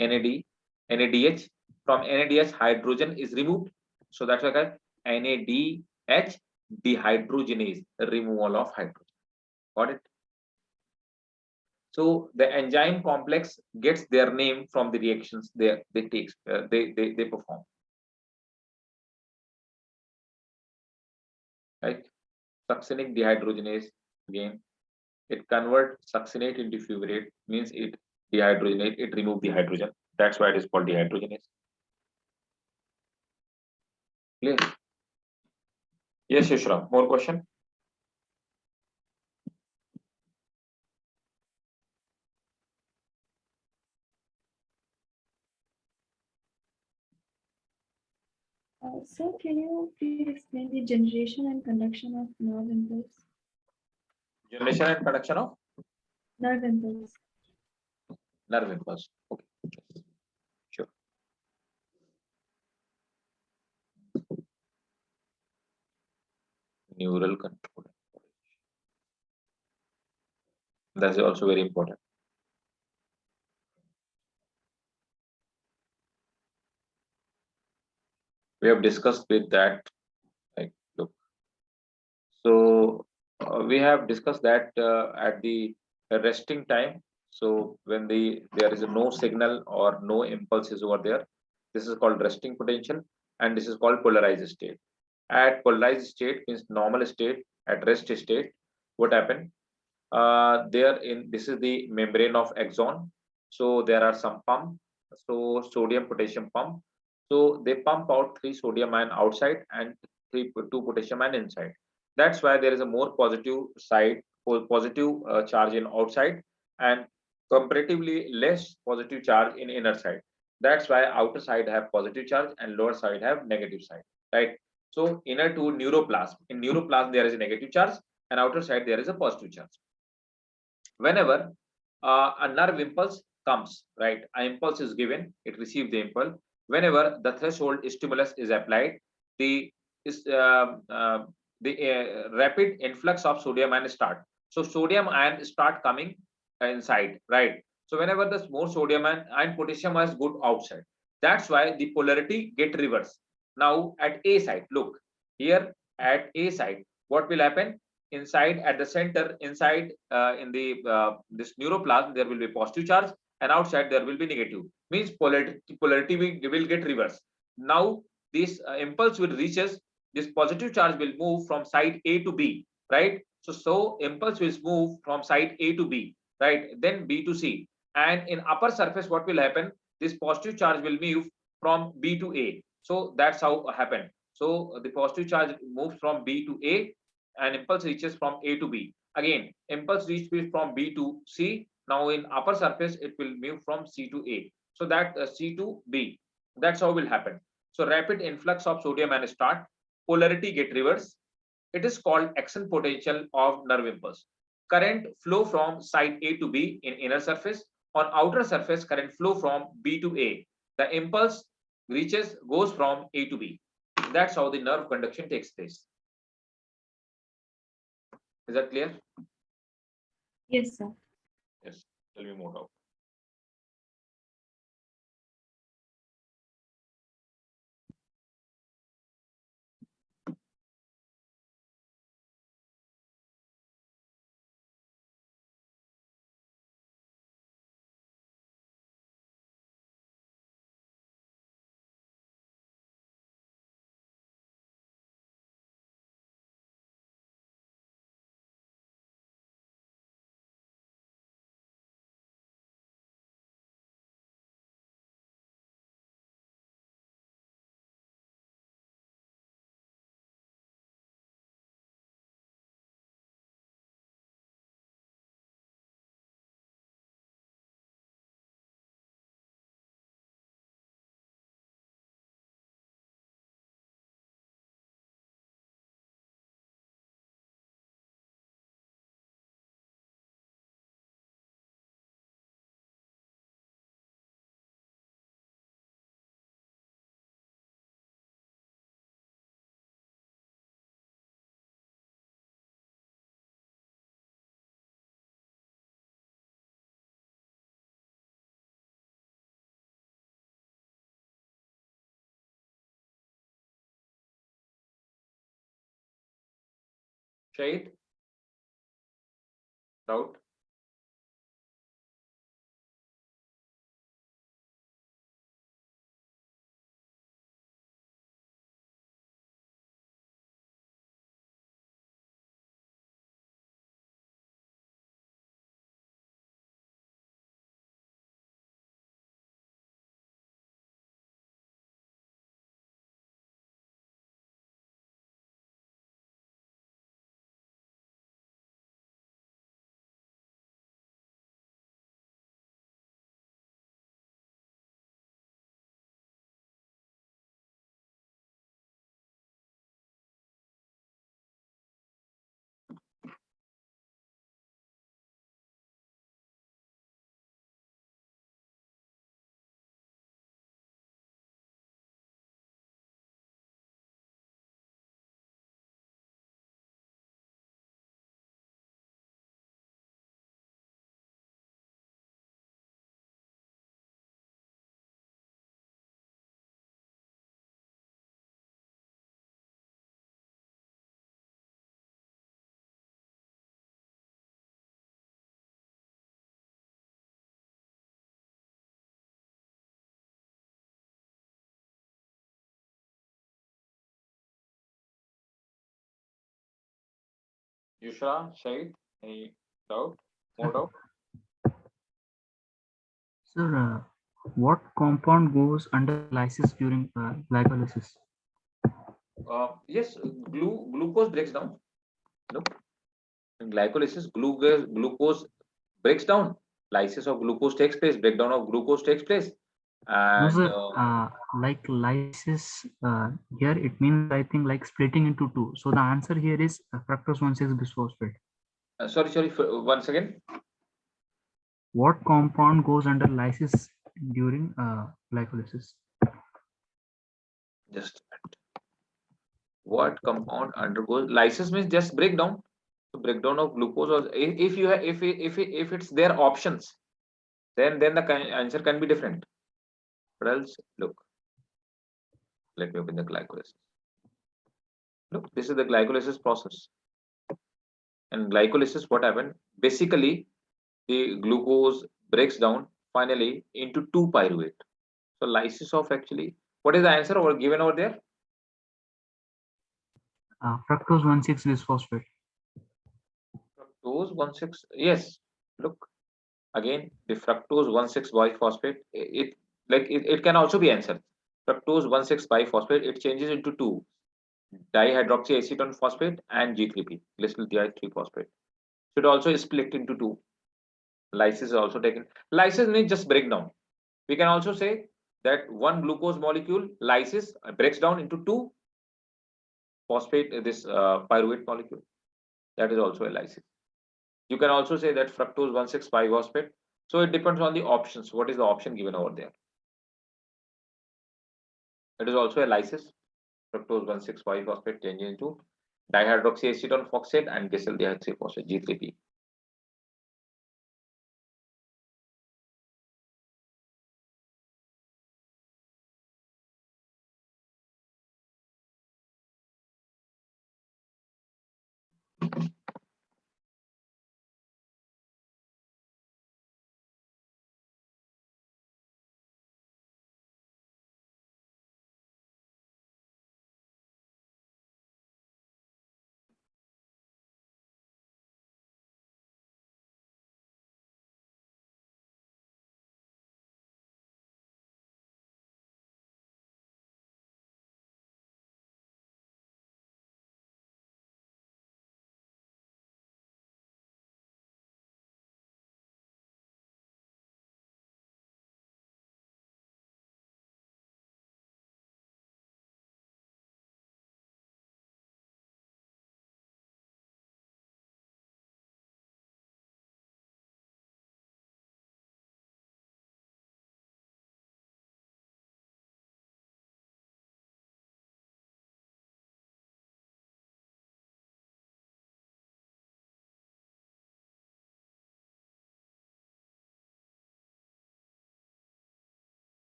B: NAD, NADH, from NADH hydrogen is removed. So that's why called NADH dehydrogenase, removal of hydrogen. Got it? So the enzyme complex gets their name from the reactions they perform. Right? Succinic dehydrogenase again. it converts succinate into fumarate, means it dehydrogenate, it remove the hydrogen. That's why it is called dehydrogenase. Clear? Yes, Yushra, more question?
A: So can you please explain the generation and conduction of nerve impulse?
B: Generation and conduction of
A: Nerve impulse.
B: nerve impulse. Okay, sure. Neural control. That's also very important. We have discussed with that. Like, look. So we have discussed that at the resting time. So when there is no signal or no impulses over there, this is called resting potential, and this is called polarized state. At polarized state means normal state. At rest state, what happened? There in this is the membrane of axon. So there are some pump. So sodium potassium pump. So they pump out 3 sodium ion outside and 2 potassium ion inside. That's why there is a more positive side, positive charge in outside, and comparatively less positive charge in inner side. That's why outer side have positive charge and lower side have negative side, right? So inner to neuroplasm. In neuroplasm there is a negative charge, and outer side there is a positive charge. Whenever a nerve impulse comes, right, an impulse is given, it receives the impulse. Whenever the threshold stimulus is applied, the is the rapid influx of sodium ion start. So sodium ion start coming inside, right? So whenever there's more sodium ion and potassium ion is good outside, that's why the polarity get reversed. Now at A side, look here at A side, what will happen? Inside at the center, inside in the this neuroplasm, there will be positive charge, and outside there will be negative. Means polarity will get reversed. Now this impulse will reaches, this positive charge will move from side A to B, right? So impulse will move from side A to B, right? Then B to C, and in upper surface, what will happen? This positive charge will move from B to A. So that's how it happened. So the positive charge moves from B to A, and impulse reaches from A to B. Again, impulse reaches from B to C. Now in upper surface, it will move from C to A. So that C to B. That's how will happen. So rapid influx of sodium ion start, polarity get reversed. It is called action potential of nerve impulse. Current flow from side A to B in inner surface. On outer surface, current flow from B to A. The impulse goes from A to B. That's how the nerve conduction takes place. Is that clear?
A: Yes, sir.
B: Yes. Tell me more doubt. Shahid? Doubt? Yushra, Shahid, any doubt? More doubt?
C: Sir, what compound goes under lysis during glycolysis?
B: Yes, glucose breaks down. Look, in glycolysis, glucose breaks down. Lysis of glucose takes place. Breakdown of glucose takes place.
C: No,
B: And
C: sir. Like lysis, here it means I think like splitting into two. So the answer here is fructose 1,6 bisphosphate.
B: sorry, once again.
C: What compound goes under lysis during glycolysis?
B: Just what compound undergoes lysis means just breakdown. So breakdown of glucose, or if you have, if it's their options, then the answer can be different. But else, look, let me open the glycolysis. Look, this is the glycolysis process. And glycolysis, what happened? Basically, the glucose breaks down finally into 2-pyruvate. So lysis of actually, what is the answer over given over there?
C: Fructose 1,6 bisphosphate.
B: Fructose 1,6. Yes. Look again, the fructose 1,6 biphosphate. It can also be answered. Fructose 1,6 biphosphate. It changes into two: dihydroxyacetone phosphate and G3P, glycerol di3-phosphate. So it also is split into two. Lysis is also taken. Lysis means just breakdown. We can also say that one glucose molecule, lysis, breaks down into two phosphate, this pyruvate molecule. That is also a lysis. You can also say that fructose 1,6 biphosphate. So it depends on the options. What is the option given over there? It is also a lysis. Fructose 1,6 biphosphate changing into dihydroxyacetone phosphate and glycerol di3-phosphate, G3P.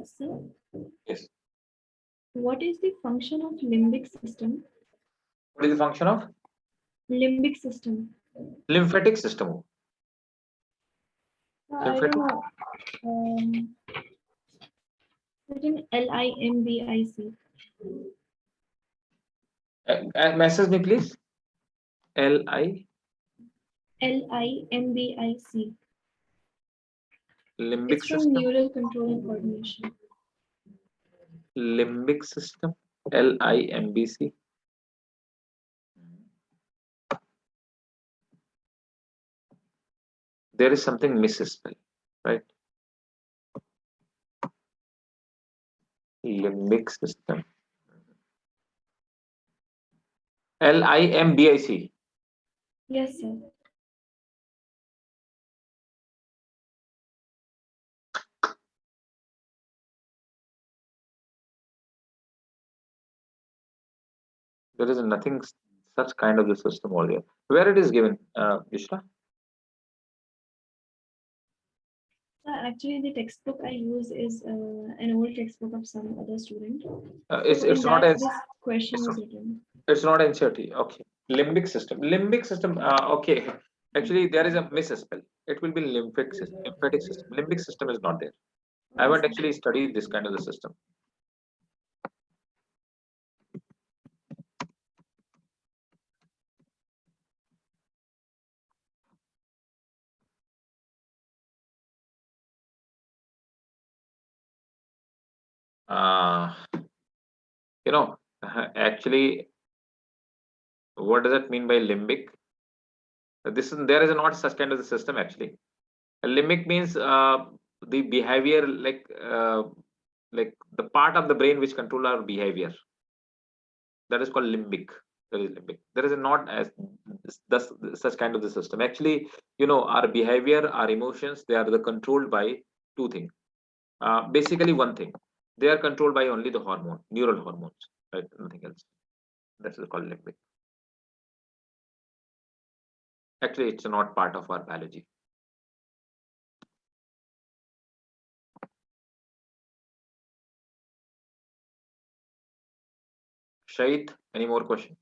A: So,
B: Yes.
A: what is the function of limbic system?
B: What is the function of
A: Limbic system.
B: lymphatic system?
A: I don't
B: Lymphatic.
A: know. Written Limbic.
B: Message me, please. Li
A: Limbic.
B: limbic
A: It's from
B: system.
A: neural control and coordination.
B: Limbic system. LIMBC. There is something misspelled. right? Limbic system. Limbic.
A: Yes, sir.
B: There is nothing such kind of the system over there. Where it is given, Vishra?
A: Actually, the textbook I use is an old textbook of some other student.
B: It's
A: So in
B: it's not
A: that,
B: as
A: this question
B: it's
A: was written.
B: it's not NCERT. Okay, limbic system. Limbic system. Okay, actually there is a misspell. It will be lymphatic system. Lymphatic system. Limbic system is not there. I haven't actually studied this kind of the system. Uh, actually, what does it mean by limbic? There is not such kind of the system actually. Limbic means the behavior, like the part of the brain which control our behavior. That is called limbic. There is limbic. There is not as thus such kind of the system. Actually, our behavior, our emotions, they are controlled by two things. Basically, one thing. They are controlled by only the hormone, neural hormones, right? Nothing else. That is called limbic. Actually, it's not part of our biology. Shahid, any more questions?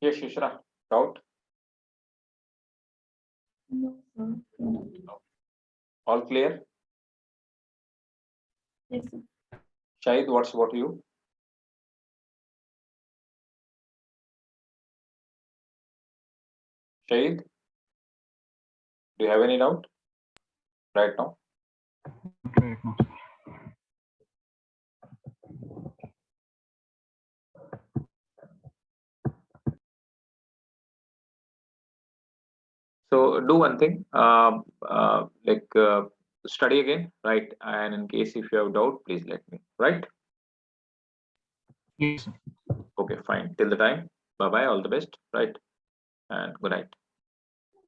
B: Yes, Shishra. Doubt?
A: No, sir. No.
B: All clear?
A: Yes, sir.
B: Shahid, what's about you? Shahid, do you have any doubt right now?
C: Right now.
B: So do one thing, study again, right? And in case if you have doubt, please let me, right?
C: Yes, sir.
B: Okay, fine. Till the time, bye bye, all the best, right? And good night.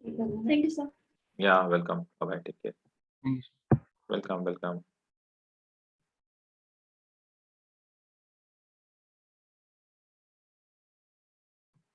A: Thank you, sir.
B: Yeah, welcome. Bye bye. Take care.
C: Thank you, sir.
B: Welcome, welcome.